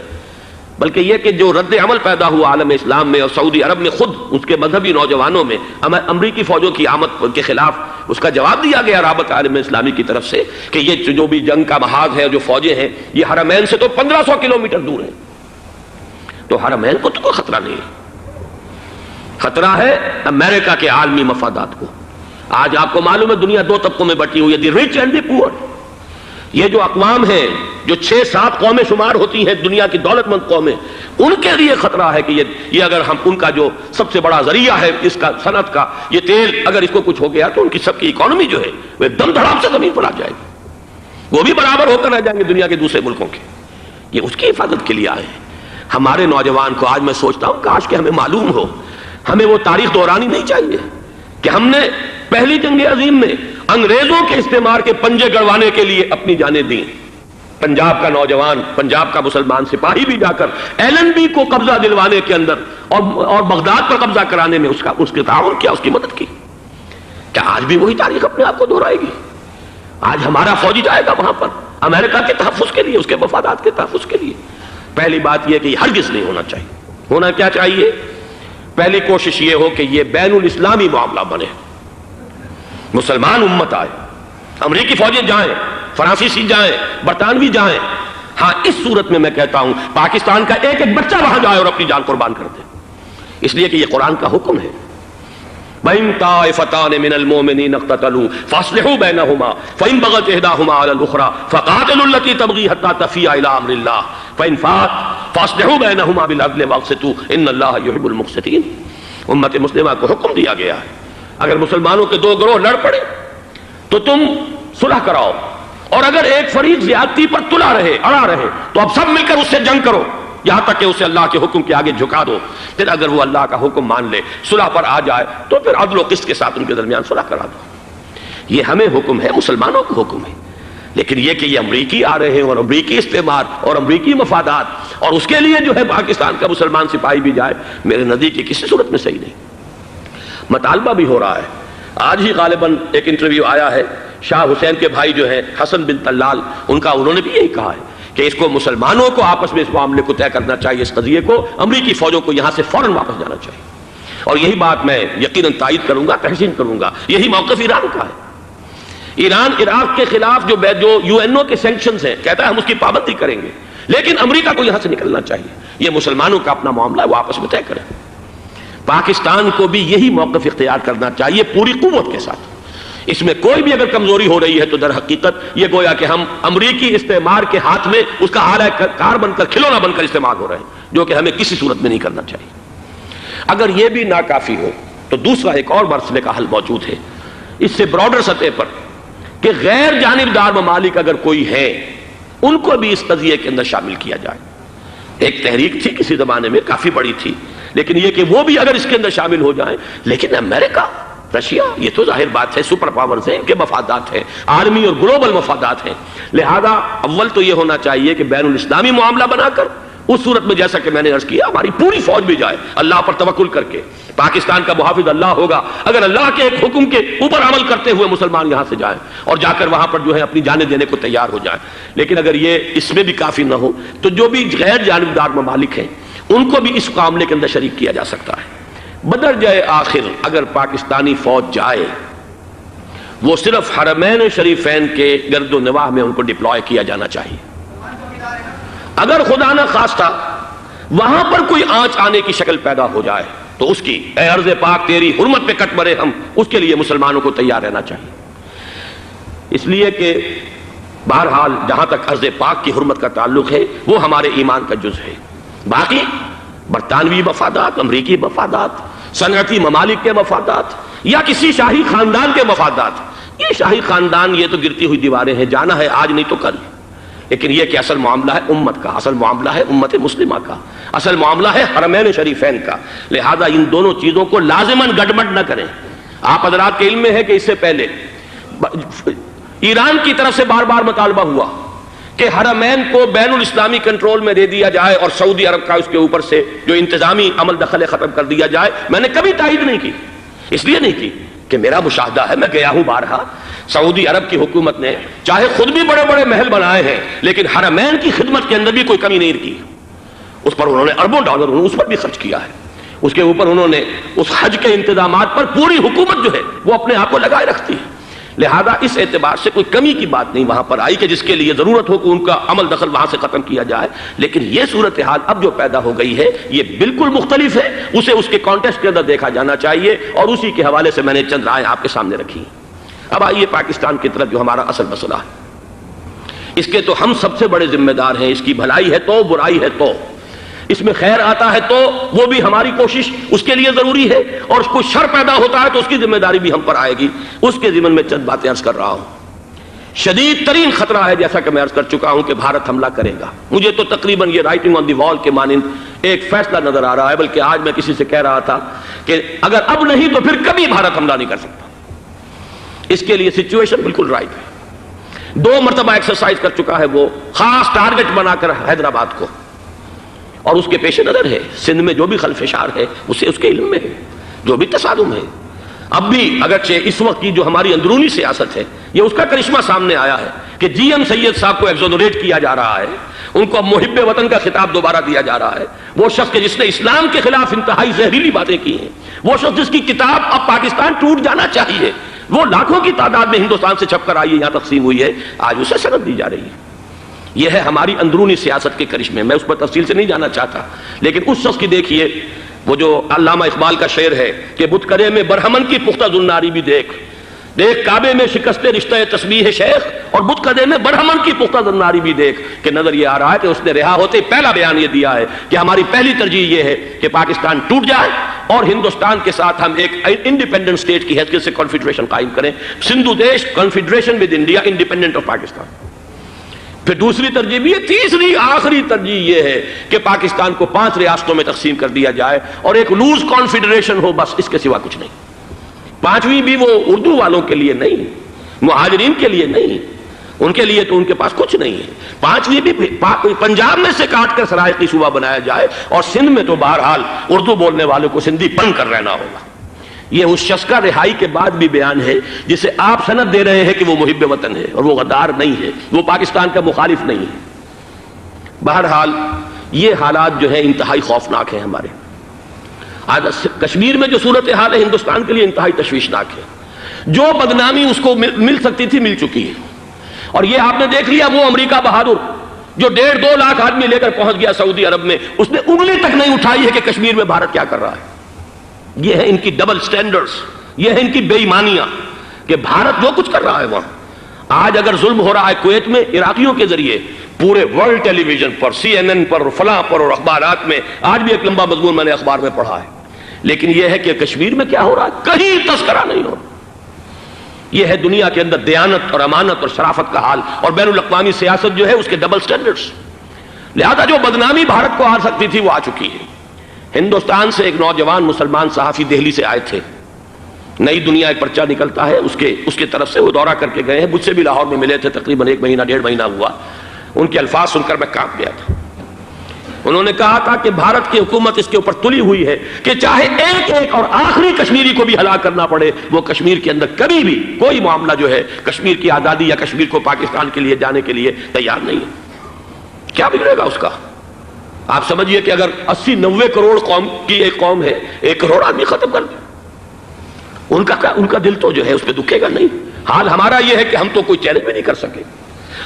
بلکہ یہ کہ جو رد عمل پیدا ہوا عالم اسلام میں اور سعودی عرب میں، خود اس کے مذہبی نوجوانوں میں امریکی فوجوں کی آمد کے خلاف اس کا جواب دیا گیا رابط عالم اسلامی کی طرف سے کہ یہ جو بھی جنگ کا محاذ ہے، جو فوجیں ہیں، یہ حرمین سے تو 1500 کلومیٹر دور ہیں، تو حرمین کو تو کوئی خطرہ نہیں ہے۔ خطرہ ہے امریکہ کے عالمی مفادات کو۔ آج آپ کو معلوم ہے دنیا 2 طبقوں میں بٹی ہوئی ہے، دی رچ اینڈ دی پور۔ یہ جو اقوام ہیں، جو 6-7 قومیں شمار ہوتی ہیں دنیا کی دولت مند قومیں، ان کے لیے خطرہ ہے کہ یہ اگر ہم ان کا جو سب سے بڑا ذریعہ ہے اس کا صنعت کا، یہ تیل، اگر اس کو کچھ ہو گیا تو ان کی سب کی اکانومی جو ہے وہ دم دھڑام سے زمین پر آ جائے گی، وہ بھی برابر ہو کر رہ جائیں گے دنیا کے دوسرے ملکوں کے۔ یہ اس کی حفاظت کے لیے آئے ہیں۔ ہمارے نوجوان کو آج میں سوچتا ہوں کاش کہ ہمیں معلوم ہو، ہمیں وہ تاریخ دہرانی نہیں چاہیے کہ ہم نے پہلی جنگ عظیم میں انگریزوں کے استعمار کے پنجے گڑوانے کے لیے اپنی جانیں دیں۔ پنجاب کا نوجوان، پنجاب کا مسلمان سپاہی بھی جا کر ایلن بی کو قبضہ دلوانے کے اندر اور بغداد پر قبضہ کرانے میں اس کے تعاون کیا، اس کی مدد کی۔ کیا آج بھی وہی تاریخ اپنے آپ کو دہرائے گی؟ آج ہمارا فوجی جائے گا وہاں پر امریکہ کے تحفظ کے لیے، اس کے مفادات کے تحفظ کے لیے۔ پہلی بات یہ کہ یہ ہرگز نہیں ہونا چاہیے۔ ہونا کیا چاہیے؟ پہلی کوشش یہ ہو کہ یہ بین الاسلامی معاملہ بنے، مسلمان امت آئے، امریکی فوجیں جائیں، فرانسیسی جائیں، برطانوی جائیں۔ ہاں اس صورت میں کہتا ہوں پاکستان کا ایک ایک بچہ وہاں جائے اور اپنی جان قربان کر دے، اس لیے کہ یہ قرآن کا حکم ہے۔ وَإِن طَائِفَتَانِ مِنَ الْمُؤْمِنِينَ اقْتَتَلُوا فَأَصْلِحُوا بَيْنَهُمَا فَإِن بَغَتْ إِحْدَاهُمَا عَلَى الْأُخْرَى فَقَاتِلُوا الَّتِي تَبْغِي حَتَّى تَفِيءَ إِلَى أَمْرِ اللَّهِ فَإِن فَاءَتْ فَأَصْلِحُوا بَيْنَهُمَا بِالْعَدْلِ وَأَقْسِطُوا إِنَّ اللَّهَ يُحِبُّ الْمُقْسِطِينَ۔ امت مسلمہ کو حکم دیا گیا ہے اگر مسلمانوں کے 2 گروہ لڑ پڑے تو تم صلح کراؤ، اور اگر ایک فریق زیادتی پر تلا رہے، اڑا رہے، تو اب سب مل کر اس سے جنگ کرو یہاں تک کہ اسے اللہ کے حکم کے آگے جھکا دو۔ پھر اگر وہ اللہ کا حکم مان لے، صلح پر آ جائے، تو پھر عدل و قسط کے ساتھ ان کے درمیان صلح کرا دو۔ یہ ہمیں حکم ہے، مسلمانوں کو حکم ہے۔ لیکن یہ کہ یہ امریکی آ رہے ہیں اور امریکی استعمار اور امریکی مفادات، اور اس کے لیے جو ہے پاکستان کا مسلمان سپاہی بھی جائے، میرے نزدیک کی کسی صورت میں صحیح نہیں۔ مطالبہ بھی ہو رہا ہے، آج ہی غالباً ایک انٹرویو آیا ہے، شاہ حسین کے بھائی جو ہیں حسن بن طلال، انہوں نے بھی یہی کہا ہے کہ اس کو مسلمانوں کو آپس میں اس معاملے کو طے کرنا چاہیے، اس قضیے کو، امریکی فوجوں کو یہاں سے فوراً واپس جانا چاہیے۔ اور یہی بات میں یقیناً تائید کروں گا، تحسین کروں گا، یہی موقف ایران کا ہے۔ ایران عراق کے خلاف جو یو این او کے سینکشنز ہیں، کہتا ہے ہم اس کی پابندی کریں گے، لیکن امریکہ کو یہاں سے نکلنا چاہیے۔ یہ مسلمانوں کا اپنا معاملہ ہے، وہ آپس میں طے کریں۔ پاکستان کو بھی یہی موقف اختیار کرنا چاہیے پوری قوت کے ساتھ۔ اس میں کوئی بھی اگر کمزوری ہو رہی ہے تو در حقیقت یہ گویا کہ ہم امریکی استعمار کے ہاتھ میں اس کا آلہ کار بن کر، کھلونا بن کر استعمال ہو رہے ہیں، جو کہ ہمیں کسی صورت میں نہیں کرنا چاہیے۔ اگر یہ بھی ناکافی ہو تو دوسرا ایک اور مسئلے کا حل موجود ہے، اس سے براڈر سطح پر، کہ غیر جانبدار ممالک اگر کوئی ہے ان کو بھی اس قضیے کے اندر شامل کیا جائے۔ ایک تحریک تھی کسی زمانے میں، کافی بڑی تھی، لیکن یہ کہ وہ بھی اگر اس کے اندر شامل ہو جائیں۔ لیکن امریکہ، رشیا، یہ تو ظاہر بات ہے سپر پاورز ہیں، ان کے مفادات ہیں، عالمی اور گلوبل مفادات ہیں، لہذا اول تو یہ ہونا چاہیے کہ بین الاسلامی معاملہ بنا کر، اس صورت میں جیسا کہ میں نے عرض کیا ہماری پوری فوج بھی جائے اللہ پر توکل کر کے، پاکستان کا محافظ اللہ ہوگا، اگر اللہ کے ایک حکم کے اوپر عمل کرتے ہوئے مسلمان یہاں سے جائیں اور جا کر وہاں پر جو ہے اپنی جانیں دینے کو تیار ہو جائیں۔ لیکن اگر یہ اس میں بھی کافی نہ ہو تو جو بھی غیر جانبدار ممالک ہیں ان کو بھی اس معاملے کے اندر شریک کیا جا سکتا ہے۔ بدرجہ آخر اگر پاکستانی فوج جائے، وہ صرف حرمین شریفین کے گرد و نواح میں ان کو ڈپلوائے کیا جانا چاہیے۔ اگر خدا نہ خواستہ وہاں پر کوئی آنچ آنے کی شکل پیدا ہو جائے تو اس کی، اے ارض پاک تیری حرمت پہ کٹ مرے ہم، اس کے لیے مسلمانوں کو تیار رہنا چاہیے۔ اس لیے کہ بہرحال جہاں تک ارض پاک کی حرمت کا تعلق ہے وہ ہمارے ایمان کا جز ہے۔ باقی برطانوی مفادات، امریکی مفادات، صنعتی ممالک کے مفادات یا کسی شاہی خاندان کے مفادات، یہ شاہی خاندان یہ تو گرتی ہوئی دیواریں ہیں، جانا ہے آج نہیں تو کل، لیکن یہ کہ اصل معاملہ ہے امت کا، اصل معاملہ ہے امت مسلمہ کا، اصل معاملہ ہے حرمین شریفین کا، لہذا ان دونوں چیزوں کو لازماً گڈمڈ نہ کریں۔ آپ حضرات کے علم میں ہے کہ اس سے پہلے ایران کی طرف سے بار بار مطالبہ ہوا کہ حرمین کو بین الاسلامی کنٹرول میں دے دیا جائے اور سعودی عرب کا اس کے اوپر سے جو انتظامی عمل دخل ختم کر دیا جائے۔ میں نے کبھی تائید نہیں کی، اس لیے نہیں کی کہ میرا مشاہدہ ہے، میں گیا ہوں بارہا، سعودی عرب کی حکومت نے چاہے خود بھی بڑے بڑے محل بنائے ہیں لیکن حرمین کی خدمت کے اندر بھی کوئی کمی نہیں کی، اس پر انہوں نے اربوں ڈالر اس پر بھی خرچ کیا ہے، اس کے اوپر انہوں نے اس حج کے انتظامات پر پوری حکومت جو ہے وہ اپنے آپ کو لگائے رکھتی ہے۔ لہذا اس اعتبار سے کوئی کمی کی بات نہیں وہاں پر آئی کہ جس کے لیے ضرورت ہو کہ ان کا عمل دخل وہاں سے ختم کیا جائے، لیکن یہ صورتحال اب جو پیدا ہو گئی ہے یہ بالکل مختلف ہے، اسے اس کے کانٹیکسٹ کے اندر دیکھا جانا چاہیے، اور اسی کے حوالے سے میں نے چند رائے آپ کے سامنے رکھی۔ اب آئیے پاکستان کی طرف جو ہمارا اصل مسئلہ ہے، اس کے تو ہم سب سے بڑے ذمہ دار ہیں، اس کی بھلائی ہے تو، برائی ہے تو، اس میں خیر آتا ہے تو وہ بھی ہماری کوشش اس کے لیے ضروری ہے، اور کوئی شر پیدا ہوتا ہے تو اس کی ذمہ داری بھی ہم پر آئے گی۔ اس کے ضمن میں چند باتیں عرض کر رہا ہوں۔ شدید ترین خطرہ ہے، جیسا کہ میں عرض کر چکا ہوں، کہ بھارت حملہ کرے گا۔ مجھے تو تقریباً یہ رائٹنگ آن دی وال کے مانند ایک فیصلہ نظر آ رہا ہے، بلکہ آج میں کسی سے کہہ رہا تھا کہ اگر اب نہیں تو پھر کبھی بھارت حملہ نہیں کر سکتا۔ اس کے لیے سچویشن بالکل رائٹ ہے۔ 2 مرتبہ ایکسرسائز کر چکا ہے وہ، خاص ٹارگٹ بنا کر حیدرآباد کو، اور اس کے پیش نظر ہے سندھ میں جو بھی خلفشار ہے اسے اس کے علم میں ہے، جو بھی تصادم ہے۔ اب بھی اگرچہ اس وقت کی جو ہماری اندرونی سیاست ہے یہ اس کا کرشمہ سامنے آیا ہے کہ جی ایم سید صاحب کو ایگزونریٹ کیا جا رہا ہے، ان کو اب محب وطن کا خطاب دوبارہ دیا جا رہا ہے۔ وہ شخص کہ جس نے اسلام کے خلاف انتہائی زہریلی باتیں کی ہیں، وہ شخص جس کی کتاب اب پاکستان ٹوٹ جانا چاہیے، وہ لاکھوں کی تعداد میں ہندوستان سے چھپ کر آئی ہے، یہاں تقسیم ہوئی ہے، آج اسے سند دی جا رہی ہے۔ یہ ہے ہماری اندرونی سیاست کے کرشمے، میں اس پر تفصیل سے نہیں جانا چاہتا، لیکن اس شخص کی دیکھیے، وہ جو علامہ اقبال کا شعر ہے کہ بت کرے میں برہمن کی پختہ زناری بھی دیکھ، دیکھ کعبے میں شکست رشتہ تسبیح شیخ، اور بت قدے میں برہمن کی پختہ زناری بھی دیکھ، کہ نظر یہ آ رہا ہے کہ اس نے رہا ہوتے پہلا بیان یہ دیا ہے کہ ہماری پہلی ترجیح یہ ہے کہ پاکستان ٹوٹ جائے اور ہندوستان کے ساتھ ہم ایک انڈیپینڈنٹ اسٹیٹ کی حیثیت سے کانفیڈریشن قائم کریں، سندھو دیش confederation with India independent of Pakistan. پھر دوسری ترجیح بھی ہے، تیسری آخری ترجیح یہ ہے کہ پاکستان کو 5 ریاستوں میں تقسیم کر دیا جائے اور ایک لوز کانفیڈریشن ہو، بس اس کے سوا کچھ نہیں۔ 5ویں بھی وہ اردو والوں کے لیے نہیں، مہاجرین کے لیے نہیں، ان کے لیے تو ان کے پاس کچھ نہیں ہے۔ 5ویں بھی پنجاب میں سے کاٹ کر سرائیکی صوبہ بنایا جائے، اور سندھ میں تو بہرحال اردو بولنے والوں کو سندھی بن کر رہنا ہوگا۔ یہ اس شخص کا رہائی کے بعد بھی بیان ہے جسے آپ سند دے رہے ہیں کہ وہ محب وطن ہے، اور وہ غدار نہیں ہے، وہ پاکستان کا مخالف نہیں ہے۔ بہرحال یہ حالات جو ہیں انتہائی خوفناک ہیں ہمارے۔ آج کشمیر میں جو صورتحال ہے ہندوستان کے لیے انتہائی تشویشناک ہے۔ جو بدنامی اس کو مل سکتی تھی مل چکی ہے، اور یہ آپ نے دیکھ لیا، وہ امریکہ بہادر جو 1.5-2 لاکھ آدمی لے کر پہنچ گیا سعودی عرب میں، اس نے انگلی تک نہیں اٹھائی ہے کہ کشمیر میں بھارت کیا کر رہا ہے۔ یہ ہے ان کی ڈبل سٹینڈرڈز، یہ ہے ان کی بے ایمانیاں کہ بھارت جو کچھ کر رہا ہے وہاں۔ آج اگر ظلم ہو رہا ہے کویت میں عراقیوں کے ذریعے، پورے ورلڈ ٹیلی ویژن پر، CNN پر، فلاں پر، اور اخبارات میں، آج بھی ایک لمبا مضمون میں نے اخبار میں پڑھا ہے، لیکن یہ ہے کہ کشمیر میں کیا ہو رہا ہے کہیں تذکرہ نہیں ہو رہا۔ یہ ہے دنیا کے اندر دیانت اور امانت اور شرافت کا حال، اور بین الاقوامی سیاست جو ہے اس کے ڈبل سٹینڈرڈز۔ لہذا جو بدنامی بھارت کو آ سکتی تھی وہ آ چکی ہے۔ ہندوستان سے ایک نوجوان مسلمان صحافی دہلی سے آئے تھے، نئی دنیا ایک پرچہ نکلتا ہے، اس کے طرف سے وہ دورہ کر کے گئے ہیں، مجھ سے بھی لاہور میں ملے تھے، تقریباً 1 مہینہ 1.5 مہینہ ہوا۔ ان کے الفاظ سن کر میں کانپ گیا تھا۔ انہوں نے کہا تھا کہ بھارت کی حکومت اس کے اوپر تلی ہوئی ہے کہ چاہے ایک اور آخری کشمیری کو بھی ہلاک کرنا پڑے، وہ کشمیر کے اندر کبھی بھی کوئی معاملہ جو ہے کشمیر کی آزادی یا کشمیر کو پاکستان کے لیے جانے کے لیے تیار نہیں ہے۔ کیا بگڑے گا اس کا؟ آپ سمجھئے کہ اگر 80-90 کروڑ قوم کی ایک قوم ہے، 1 کروڑ آدمی ختم کر دیں، ان کا دل تو جو ہے اس پہ دکھے گا نہیں۔ حال ہمارا یہ ہے کہ ہم تو کوئی چیلنج بھی نہیں کر سکے،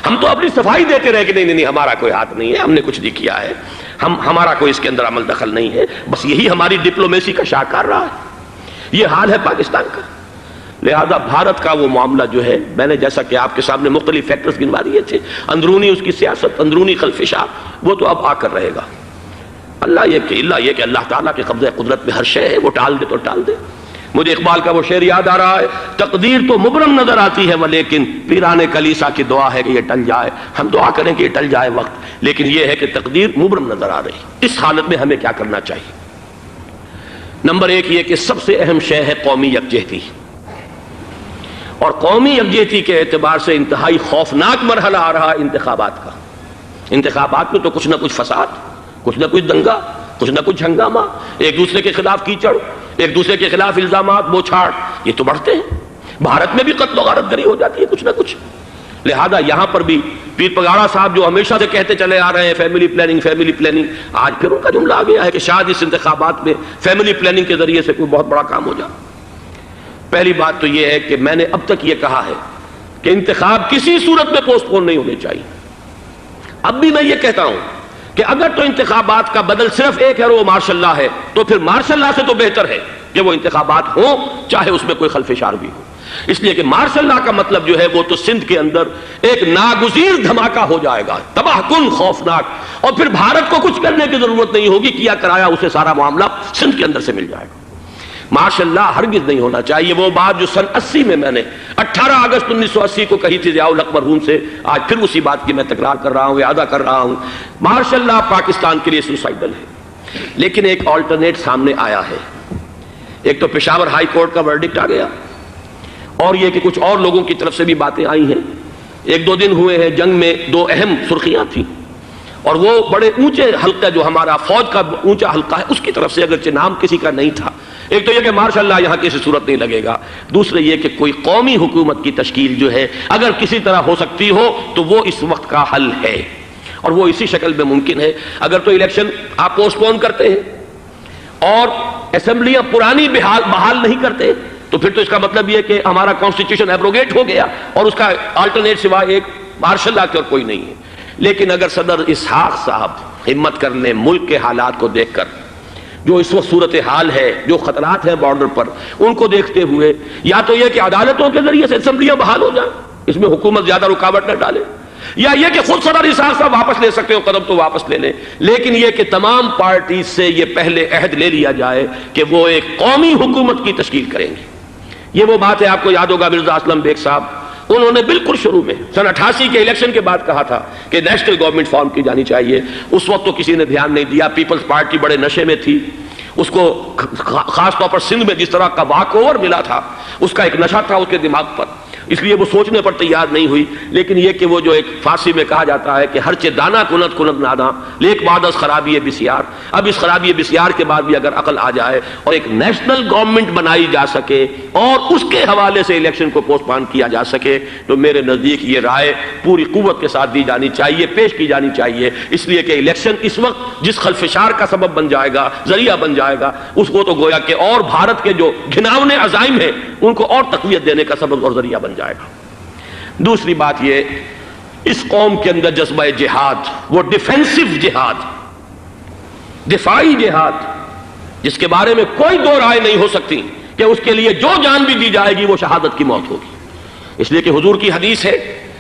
ہم تو اپنی صفائی دیتے رہے کہ نہیں ہمارا کوئی ہاتھ نہیں ہے، ہم نے کچھ نہیں کیا ہے، ہمارا کوئی اس کے اندر عمل دخل نہیں ہے، بس یہی ہماری ڈپلومیسی کا شاہکار رہا ہے۔ یہ حال ہے پاکستان کا۔ لہذا بھارت کا وہ معاملہ جو ہے، میں نے جیسا کہ آپ کے سامنے مختلف فیکٹرز گنوا دیے تھے، اندرونی اس کی سیاست، اندرونی خلفشاں، وہ تو اب آ کر رہے گا۔ اللہ یہ کہ اللہ تعالیٰ کے قبضہ قدرت میں ہر شے ہے، وہ ٹال دے تو ٹال دے۔ مجھے اقبال کا وہ شعر یاد آ رہا ہے، تقدیر تو مبرم نظر آتی ہے ولیکن پیران کلیسا کی دعا ہے کہ یہ ٹل جائے۔ ہم دعا کریں کہ یہ ٹل جائے وقت، لیکن یہ ہے کہ تقدیر مبرم نظر آ رہی۔ اس حالت میں ہمیں کیا کرنا چاہیے؟ نمبر 1 یہ کہ سب سے اہم شے ہے قومی یکجہتی، اور قومی یکجہتی کے اعتبار سے انتہائی خوفناک مرحلہ آ رہا ہے انتخابات کا۔ انتخابات میں تو کچھ نہ کچھ فساد، کچھ نہ کچھ دنگا، کچھ نہ کچھ ہنگامہ، ایک دوسرے کے خلاف کیچڑ، ایک دوسرے کے خلاف الزامات، بوچھاڑ، یہ تو بڑھتے ہیں۔ بھارت میں بھی قتل و غارت گری ہو جاتی ہے کچھ نہ کچھ۔ لہذا یہاں پر بھی پیر پگاڑا صاحب جو ہمیشہ سے کہتے چلے آ رہے ہیں فیملی پلاننگ، آج پھر ان کا جملہ آ گیا ہے کہ شاید اس انتخابات میں فیملی پلاننگ کے ذریعے سے کوئی بہت بڑا کام ہو جائے۔ پہلی بات تو یہ ہے کہ میں نے اب تک یہ کہا ہے کہ انتخاب کسی صورت میں پوسٹ پون نہیں ہونے چاہیے۔ اب بھی میں یہ کہتا ہوں کہ اگر تو انتخابات کا بدل صرف ایک ہے اور وہ مارشل لا ہے، تو پھر مارشل لا سے تو بہتر ہے کہ وہ انتخابات ہوں، چاہے اس میں کوئی خلفشار بھی ہو۔ اس لیے کہ مارشل لا کا مطلب جو ہے وہ تو سندھ کے اندر ایک ناگزیر دھماکہ ہو جائے گا، تباہ کن، خوفناک، اور پھر بھارت کو کچھ کرنے کی ضرورت نہیں ہوگی، کیا کرایا اسے سارا معاملہ سندھ کے اندر سے مل جائے گا۔ مارشل لا ہرگز نہیں ہونا چاہیے۔ وہ بات جو سن 80 میں نے 18 اگست 1980 کو کہی تھی ضیاء الحق مرحوم سے، آج پھر اسی بات کی میں تکرار کر رہا ہوں، اعادہ کر رہا ہوں۔ مارشل لا پاکستان کے لیے سوسائڈل ہے، لیکن ایک آلٹرنیٹ سامنے آیا ہے۔ ایک تو پشاور ہائی کورٹ کا ورڈکٹ آ گیا، اور یہ کہ کچھ اور لوگوں کی طرف سے بھی باتیں آئی ہیں۔ 1-2 دن ہوئے ہیں، جنگ میں 2 اہم سرخیاں تھیں، اور وہ بڑے اونچے حلقہ جو ہمارا فوج کا اونچا حلقہ ہے اس کی طرف سے، اگرچہ نام کسی کا نہیں تھا۔ ایک تو یہ کہ مارشاء اللہ یہاں کسی صورت نہیں لگے گا، دوسرے یہ کہ کوئی قومی حکومت کی تشکیل جو ہے اگر کسی طرح ہو سکتی ہو تو وہ اس وقت کا حل ہے، اور وہ اسی شکل میں ممکن ہے۔ اگر تو الیکشن آپ پوسٹ پون کرتے ہیں اور اسمبلیاں پرانی بحال نہیں کرتے، تو پھر تو اس کا مطلب یہ کہ ہمارا کانسٹیٹیوشن ایبروگیٹ ہو گیا، اور اس کا آلٹرنیٹ سوائے ایک مارشل لا کے اور کوئی نہیں ہے۔ لیکن اگر صدر اسحاق صاحب ہمت کر لیں، ملک کے حالات کو دیکھ کر، جو اس وقت صورتحال ہے، جو خطرات ہیں بارڈر پر، ان کو دیکھتے ہوئے یا تو یہ کہ عدالتوں کے ذریعے سے اسمبلیاں بحال ہو جائیں، اس میں حکومت زیادہ رکاوٹ نہ ڈالے، یا یہ کہ خود صدر اسحاق صاحب واپس لے سکتے ہو قدم تو واپس لے لیں، لیکن یہ کہ تمام پارٹیز سے یہ پہلے عہد لے لیا جائے کہ وہ ایک قومی حکومت کی تشکیل کریں گے۔ یہ وہ بات ہے، آپ کو یاد ہوگا مرزا اسلم بیگ صاحب، انہوں نے بالکل شروع میں سن 88 کے الیکشن کے بعد کہا تھا کہ نیشنل گورنمنٹ فارم کی جانی چاہیے۔ اس وقت تو کسی نے دھیان نہیں دیا، پیپلز پارٹی بڑے نشے میں تھی، اس کو خاص طور پر سندھ میں جس طرح کا واک اوور ملا تھا، اس کا ایک نشہ تھا اس کے دماغ پر، اس لیے وہ سوچنے پر تیار نہیں ہوئی۔ لیکن یہ کہ وہ جو ایک فارسی میں کہا جاتا ہے کہ ہر چے دانا کنت کنت نادا لیک بعد از خرابی بسیار، اب اس خرابی بسیار کے بعد بھی اگر عقل آ جائے اور ایک نیشنل گورنمنٹ بنائی جا سکے اور اس کے حوالے سے الیکشن کو پوسٹ پون کیا جا سکے، تو میرے نزدیک یہ رائے پوری قوت کے ساتھ دی جانی چاہیے، پیش کی جانی چاہیے، اس لیے کہ الیکشن اس وقت جس خلفشار کا سبب بن جائے گا، ذریعہ بن جائے گا، اس کو تو گویا کہ اور بھارت کے جو گھناونے عزائم ہیں ان کو اور تقویت دینے کا سبب اور ذریعہ بن جائے گا۔ دوسری بات یہ، اس قوم کے اندر جذبہ جہاد، وہ ڈیفینسو جہاد، دفاعی جہاد، جس کے بارے میں کوئی دو رائے نہیں ہو سکتی کہ اس کے لیے جو جان بھی دی جائے گی وہ شہادت کی موت ہوگی۔ اس لیے کہ حضور کی حدیث ہے،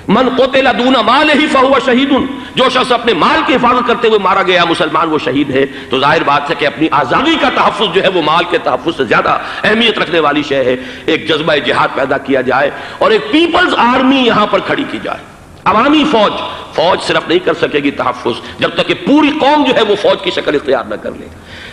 من قتل دون مالہ فہو شہید، جو شخص اپنے مال کی حفاظت کرتے ہوئے مارا گیا مسلمان وہ شہید ہے۔ تو ظاہر بات ہے کہ اپنی آزادی کا تحفظ جو ہے وہ مال کے تحفظ سے زیادہ اہمیت رکھنے والی شے ہے۔ ایک جذبہ جہاد پیدا کیا جائے اور ایک پیپلز آرمی یہاں پر کھڑی کی جائے، عوامی فوج صرف نہیں کر سکے گی تحفظ جب تک کہ پوری قوم جو ہے وہ فوج کی شکل اختیار نہ کر لے۔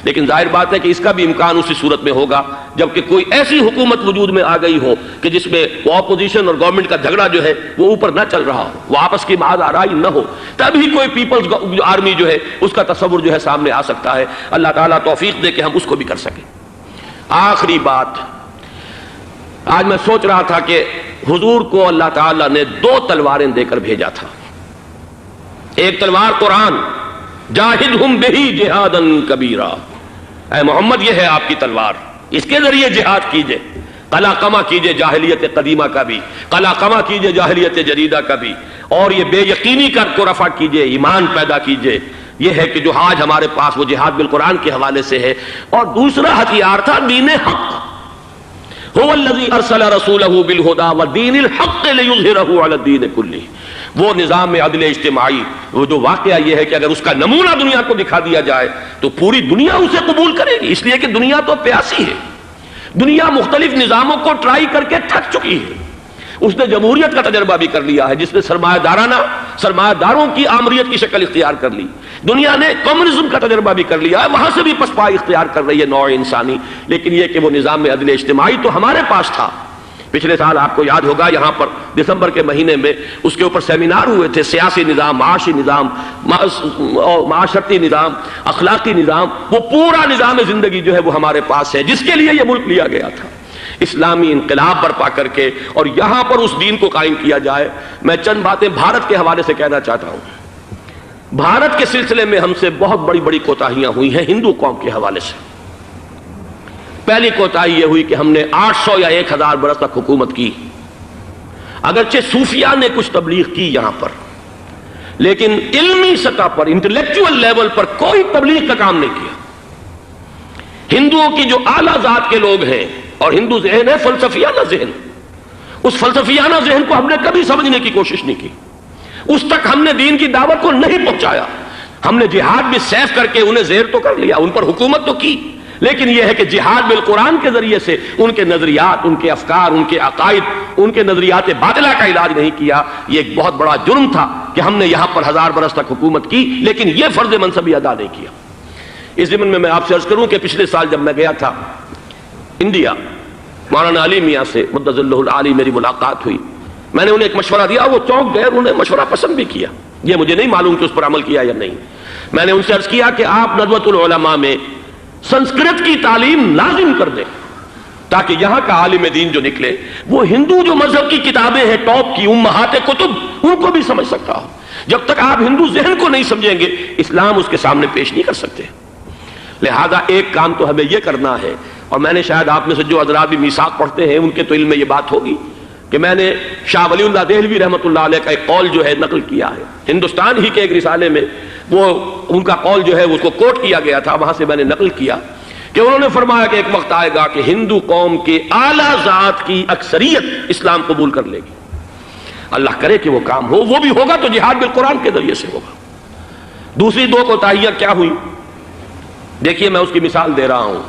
لیکن ظاہر بات ہے کہ اس کا بھی امکان اسی صورت میں ہوگا جبکہ کوئی ایسی حکومت وجود میں آ گئی ہو کہ جس میں وہ اپوزیشن اور گورنمنٹ کا جھگڑا جو ہے وہ اوپر نہ چل رہا ہو، وہ آپس کی محض آرائی نہ ہو، تبھی کوئی پیپلز آرمی جو ہے اس کا تصور جو ہے سامنے آ سکتا ہے۔ اللہ تعالیٰ توفیق دے کہ ہم اس کو بھی کر سکیں۔ آخری بات، آج میں سوچ رہا تھا کہ حضور کو اللہ تعالیٰ نے 2 تلواریں دے کر بھیجا تھا۔ ایک تلوار قرآن، جاہدہم بہی جہادا کبیرا، اے محمد یہ ہے آپ کی تلوار، اس کے ذریعے جہاد کیجئے، قلع قمع کیجئے جاہلیت قدیمہ کا بھی، قلع قمع کیجئے جاہلیت جدیدہ کا بھی، اور یہ بے یقینی کو رفع کیجئے، ایمان پیدا کیجئے۔ یہ ہے کہ جو آج ہمارے پاس وہ جہاد بالقرآن کے حوالے سے ہے۔ اور دوسرا ہتھیار تھا دین حق، هو الذی ارسل رسولہ بالہدی ودین الحق لیظہرہ علی الدین کلہ۔ وہ نظام عدل اجتماعی، وہ جو واقعہ یہ ہے کہ اگر اس کا نمونہ دنیا کو دکھا دیا جائے تو پوری دنیا اسے قبول کرے گی، اس لیے کہ دنیا تو پیاسی ہے، دنیا مختلف نظاموں کو ٹرائی کر کے تھک چکی ہے۔ اس نے جمہوریت کا تجربہ بھی کر لیا ہے جس نے سرمایہ داروں کی آمریت کی شکل اختیار کر لی، دنیا نے کمیونزم کا تجربہ بھی کر لیا ہے، وہاں سے بھی پسپائی اختیار کر رہی ہے نوع انسانی۔ لیکن یہ کہ وہ نظام عدل اجتماعی تو ہمارے پاس تھا۔ پچھلے سال آپ کو یاد ہوگا یہاں پر دسمبر کے مہینے میں اس کے اوپر سیمینار ہوئے تھے، سیاسی نظام، معاشی نظام، معاشرتی نظام، اخلاقی نظام، وہ پورا نظام زندگی جو ہے وہ ہمارے پاس ہے جس کے لیے یہ ملک لیا گیا تھا، اسلامی انقلاب برپا کر کے، اور یہاں پر اس دین کو قائم کیا جائے۔ میں چند باتیں بھارت کے حوالے سے کہنا چاہتا ہوں۔ بھارت کے سلسلے میں ہم سے بہت بڑی بڑی کوتاہیاں ہوئی ہیں ہندو قوم کے حوالے سے۔ پہلی کوتاہی یہ ہوئی کہ ہم نے 800 یا 1000 برس تک حکومت کی، اگرچہ صوفیاء نے کچھ تبلیغ کی یہاں پر، لیکن علمی سطح پر، انٹلیکچوئل لیول پر کوئی تبلیغ کا کام نہیں کیا۔ ہندوؤں کی جو اعلیٰ ذات کے لوگ ہیں، اور ہندو ذہن ہے فلسفیانہ ذہن، اس فلسفیانہ ذہن کو ہم نے کبھی سمجھنے کی کوشش نہیں کی، اس تک ہم نے دین کی دعوت کو نہیں پہنچایا۔ ہم نے جہاد بھی سیف کر کے انہیں زیر تو کر لیا، ان پر حکومت تو کی، لیکن یہ ہے کہ جہاد بالقرآن کے ذریعے سے ان کے نظریات، ان کے افکار، ان کے عقائد، ان کے نظریات باطلہ کا علاج نہیں کیا۔ یہ ایک بہت بڑا جرم تھا کہ ہم نے یہاں پر 1000 برس تک حکومت کی لیکن یہ فرض منصبی ادا نہیں کیا۔ اس ضمن میں آپ سے عرض کروں کہ پچھلے سال جب میں گیا تھا انڈیا، مولانا علی میاں سے مدظ اللہ العالی میری ملاقات ہوئی، میں نے انہیں ایک مشورہ دیا، وہ چونک گئے، انہوں نے مشورہ پسند بھی کیا، یہ مجھے نہیں معلوم کہ اس پر عمل کیا یا نہیں۔ میں نے ان سے عرض کیا کہ آپ ندوۃ العلماء میں سنسکرت کی تعلیم لازم کر دیں تاکہ یہاں کا عالم دین جو نکلے وہ ہندو جو مذہب کی کتابیں ہیں ٹاپ کی امہات کتب ان کو بھی سمجھ سکتا ہو۔ جب تک آپ ہندو ذہن کو نہیں سمجھیں گے اسلام اس کے سامنے پیش نہیں کر سکتے۔ لہذا ایک کام تو ہمیں یہ کرنا ہے، اور میں نے شاید آپ میں سے جو حضرات بھی میثاق پڑھتے ہیں ان کے تو علم میں یہ بات ہوگی کہ میں نے شاہ ولی اللہ دہلوی رحمۃ اللہ علیہ کا ایک قول جو ہے نقل کیا ہے، ہندوستان ہی کے ایک رسالے میں وہ ان کا قول جو ہے اس کو کوٹ کیا گیا تھا، وہاں سے میں نے نقل کیا کہ انہوں نے فرمایا کہ ایک وقت آئے گا کہ ہندو قوم کے اعلیٰ ذات کی اکثریت اسلام قبول کر لے گی، اللہ کرے کہ وہ کام ہو، وہ بھی ہوگا تو جہاد بالقرآن کے ذریعے سے ہوگا۔ دوسری دو کوتاہیاں کیا ہوئی؟ دیکھیے میں اس کی مثال دے رہا ہوں۔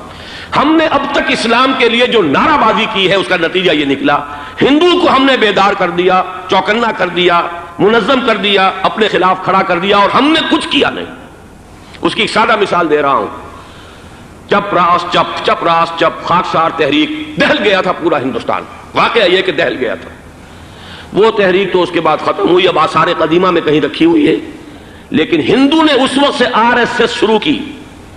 ہم نے اب تک اسلام کے لیے جو نعرہ بازی کی ہے اس کا نتیجہ یہ نکلا، ہندو کو ہم نے بیدار کر دیا، چوکنا کر دیا، منظم کر دیا، اپنے خلاف کھڑا کر دیا، اور ہم نے کچھ کیا نہیں۔ اس کی ایک سادہ مثال دے رہا ہوں۔ چپ راس چپ، چپ راس چپ، خاکسار تحریک، دہل گیا تھا پورا ہندوستان، واقعہ یہ کہ دہل گیا تھا۔ وہ تحریک تو اس کے بعد ختم ہوئی، اب آثار قدیمہ میں کہیں رکھی ہوئی ہے، لیکن ہندو نے اس وقت سے RSS شروع کی،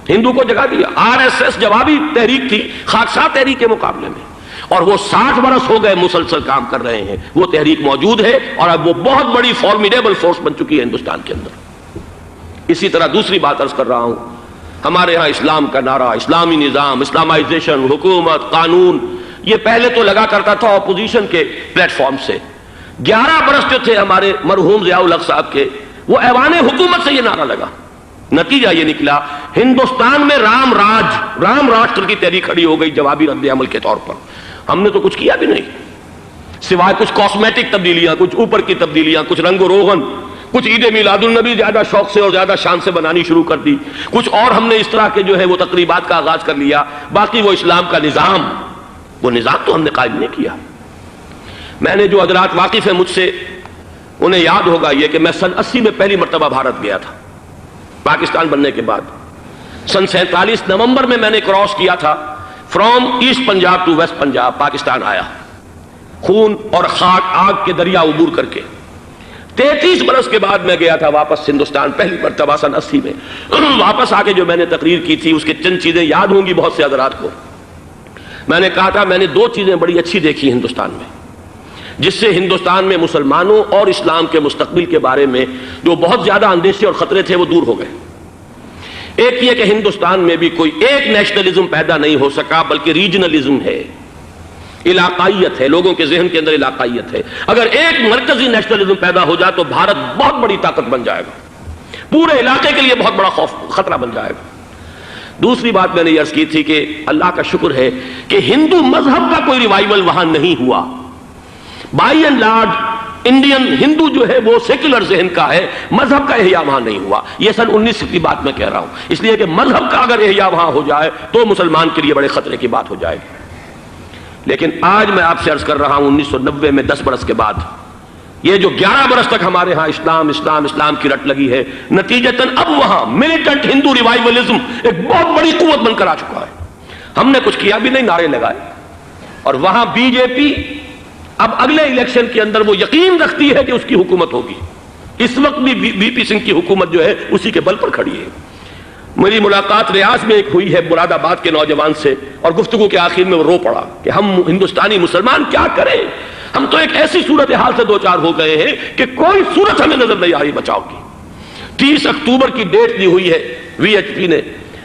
ہندو کو جگہ دیا۔ RSS جوابی تحریک تھی خاکسار تحریک کے مقابلے میں، اور وہ 60 برس ہو گئے مسلسل کام کر رہے ہیں، وہ تحریک موجود ہے، اور اب وہ بہت بڑی فارمیڈیبل فورس بن چکی ہے ہندوستان کے اندر۔ اسی طرح دوسری بات عرض کر رہا ہوں، ہمارے ہاں اسلام کا نعرہ، اسلامی نظام، اسلامائزیشن، حکومت، قانون، یہ پہلے تو لگا کرتا تھا اپوزیشن کے پلیٹ فارم سے۔ 11 برس جو تھے ہمارے مرحوم ضیاء الحق صاحب کے، وہ ایوان حکومت سے یہ نعرہ لگا۔ نتیجہ یہ نکلا ہندوستان میں رام راشٹر کی تحریک کھڑی ہو گئی جوابی رد عمل کے طور پر۔ ہم نے تو کچھ کیا بھی نہیں، سوائے کچھ کاسمیٹک تبدیلیاں، کچھ اوپر کی تبدیلیاں، کچھ رنگ و روغن، کچھ عید میلاد النبی زیادہ شوق سے اور زیادہ شان سے بنانی شروع کر دی، کچھ اور ہم نے اس طرح کے جو ہے وہ تقریبات کا آغاز کر لیا۔ باقی وہ اسلام کا نظام، وہ نظام تو ہم نے قائم نہیں کیا۔ میں نے جو حضرات واقف ہیں مجھ سے، انہیں یاد ہوگا یہ کہ میں سن 80 میں پہلی مرتبہ بھارت گیا تھا، پاکستان بننے کے بعد۔ سن 47 نومبر میں نے کراس کیا تھا، from east Punjab to west Punjab, Pakistan آیا، خون اور خاک آگ کے دریا عبور کر کے۔ 33 برس کے بعد میں گیا تھا واپس ہندوستان، پہلی مرتبہ سن 80 میں۔ واپس آ کے جو میں نے تقریر کی تھی اس کے چند چیزیں یاد ہوں گی بہت سے حضرات کو۔ میں نے کہا تھا میں نے 2 چیزیں بڑی اچھی دیکھی ہندوستان میں، جس سے ہندوستان میں مسلمانوں اور اسلام کے مستقبل کے بارے میں جو بہت زیادہ اندیشے اور خطرے تھے وہ دور ہو گئے۔ ایک یہ کہ ہندوستان میں بھی کوئی ایک نیشنلزم پیدا نہیں ہو سکا، بلکہ ریجنلزم ہے، علاقائیت ہے، لوگوں کے ذہن کے اندر علاقائیت ہے۔ اگر ایک مرکزی نیشنلزم پیدا ہو جائے تو بھارت بہت بڑی طاقت بن جائے گا، پورے علاقے کے لیے بہت بڑا خطرہ بن جائے گا۔ دوسری بات میں نے یہ عرض کی تھی کہ اللہ کا شکر ہے کہ ہندو مذہب کا کوئی ریوائول وہاں نہیں ہوا۔ بائی اینڈ لارج انڈین ہندو جو ہے وہ سیکولر ذہن کا ہے، مذہب کا احیاء وہاں نہیں ہوا۔ یہ سن 19 کی بات میں کہہ رہا ہوں، اس لیے کہ مذہب کا اگر احیاء وہاں ہو جائے تو مسلمان کے لیے بڑے خطرے کی بات ہو جائے گی۔ لیکن آج میں آپ سے عرض کر رہا ہوں 1990 میں 10 برس کے بعد، یہ جو 11 برس تک ہمارے ہاں اسلام کی رٹ لگی ہے، نتیجتاً اب وہاں ملیٹنٹ ہندو ریوائولزم ایک بہت بڑی قوت بن کر آ چکا ہے۔ ہم نے کچھ کیا بھی نہیں، نعرے لگائے، اور وہاں بی جے پی اب اگلے الیکشن کے اندر وہ یقین رکھتی ہے کہ اس کی حکومت ہوگی۔ اس وقت بھی وی پی سنگھ کی حکومت جو ہے اسی کے بل پر کھڑی ہے۔ میری ملاقات ریاض میں ایک ہوئی ہے مراد آباد کے نوجوان سے، اور گفتگو کے آخر میں وہ رو پڑا کہ ہم ہندوستانی مسلمان کیا کریں، ہم تو ایک ایسی صورتحال سے دوچار ہو گئے ہیں کہ کوئی صورت ہمیں نظر نہیں آ رہی بچاؤ کی۔ 30 اکتوبر کی ڈیٹ دی ہوئی ہے وی ایچ پی نے،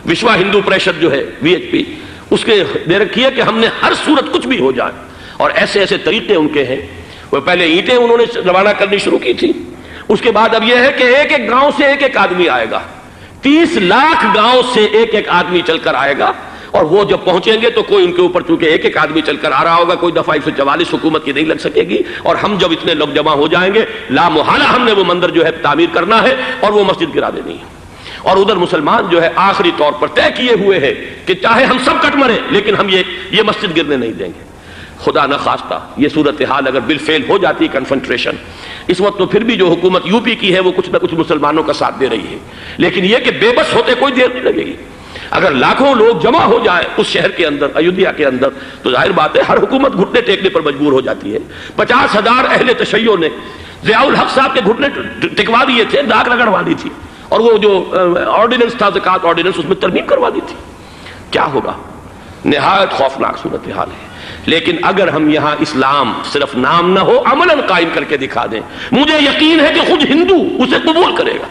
وشوا ہندو پریشد جو ہے وی ایچ پی، اس کے دے رکھی ہے کہ ہم نے ہر صورت کچھ بھی ہو جائے، اور ایسے ایسے طریقے ان کے ہیں۔ وہ پہلے اینٹیں انہوں نے روانہ کرنی شروع کی تھی، اس کے بعد اب یہ ہے کہ ایک ایک گاؤں سے ایک ایک آدمی آئے گا، 30 لاکھ گاؤں سے ایک ایک آدمی چل کر آئے گا، اور وہ جب پہنچیں گے تو کوئی ان کے اوپر چونکہ ایک ایک آدمی چل کر آ رہا ہوگا، کوئی دفعہ 144 حکومت کی نہیں لگ سکے گی، اور ہم جب اتنے لوگ جمع ہو جائیں گے لا محالہ ہم نے وہ مندر جو ہے تعمیر کرنا ہے اور وہ مسجد گرا دینی ہے۔ اور ادھر مسلمان جو ہے آخری طور پر طے کیے ہوئے ہیں کہ چاہے ہم سب کٹ مریں لیکن ہم یہ مسجد گرنے نہیں دیں گے۔ خدا نہ خواستہ یہ صورتحال اگر بالفعل ہو جاتی کنفنٹریشن، اس وقت تو پھر بھی جو حکومت یو پی کی ہے وہ کچھ نہ کچھ مسلمانوں کا ساتھ دے رہی ہے، لیکن یہ کہ بے بس ہوتے کوئی دیر نہیں لگے گی۔ اگر لاکھوں لوگ جمع ہو جائیں اس شہر کے اندر، ایودھیا کے اندر، تو ظاہر بات ہے ہر حکومت گھٹنے ٹیکنے پر مجبور ہو جاتی ہے۔ 50,000 اہل تشیع نے ضیاء الحق صاحب کے گھٹنے ٹکوا دیے تھے، داغ رگڑوا دی تھی، اور وہ جو آرڈیننس تھا زکوٰۃ آرڈیننس اس میں ترمیم کروا دی تھی۔ کیا ہوگا؟ نہایت خوفناک صورتحال ہے۔ لیکن اگر ہم یہاں اسلام صرف نام نہ ہو عملاً قائم کر کے دکھا دیں، مجھے یقین ہے کہ خود ہندو اسے قبول کرے گا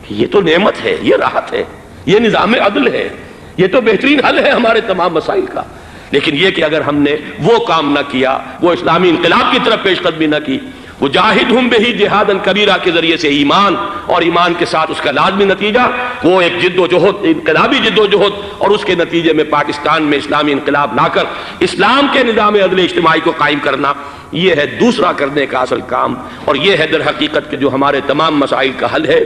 کہ یہ تو نعمت ہے، یہ راحت ہے، یہ نظام عدل ہے، یہ تو بہترین حل ہے ہمارے تمام مسائل کا۔ لیکن یہ کہ اگر ہم نے وہ کام نہ کیا، وہ اسلامی انقلاب کی طرف پیش قدمی نہ کی، وہ جاہدہم بہی جہاداً کبیرہ کے ذریعے سے ایمان، اور ایمان کے ساتھ اس کا لازمی نتیجہ وہ ایک جد و جہد، انقلابی جد و جہد، اور اس کے نتیجے میں پاکستان میں اسلامی انقلاب لا کر اسلام کے نظام عدل اجتماعی کو قائم کرنا، یہ ہے دوسرا کرنے کا اصل کام، اور یہ ہے در حقیقت کہ جو ہمارے تمام مسائل کا حل ہے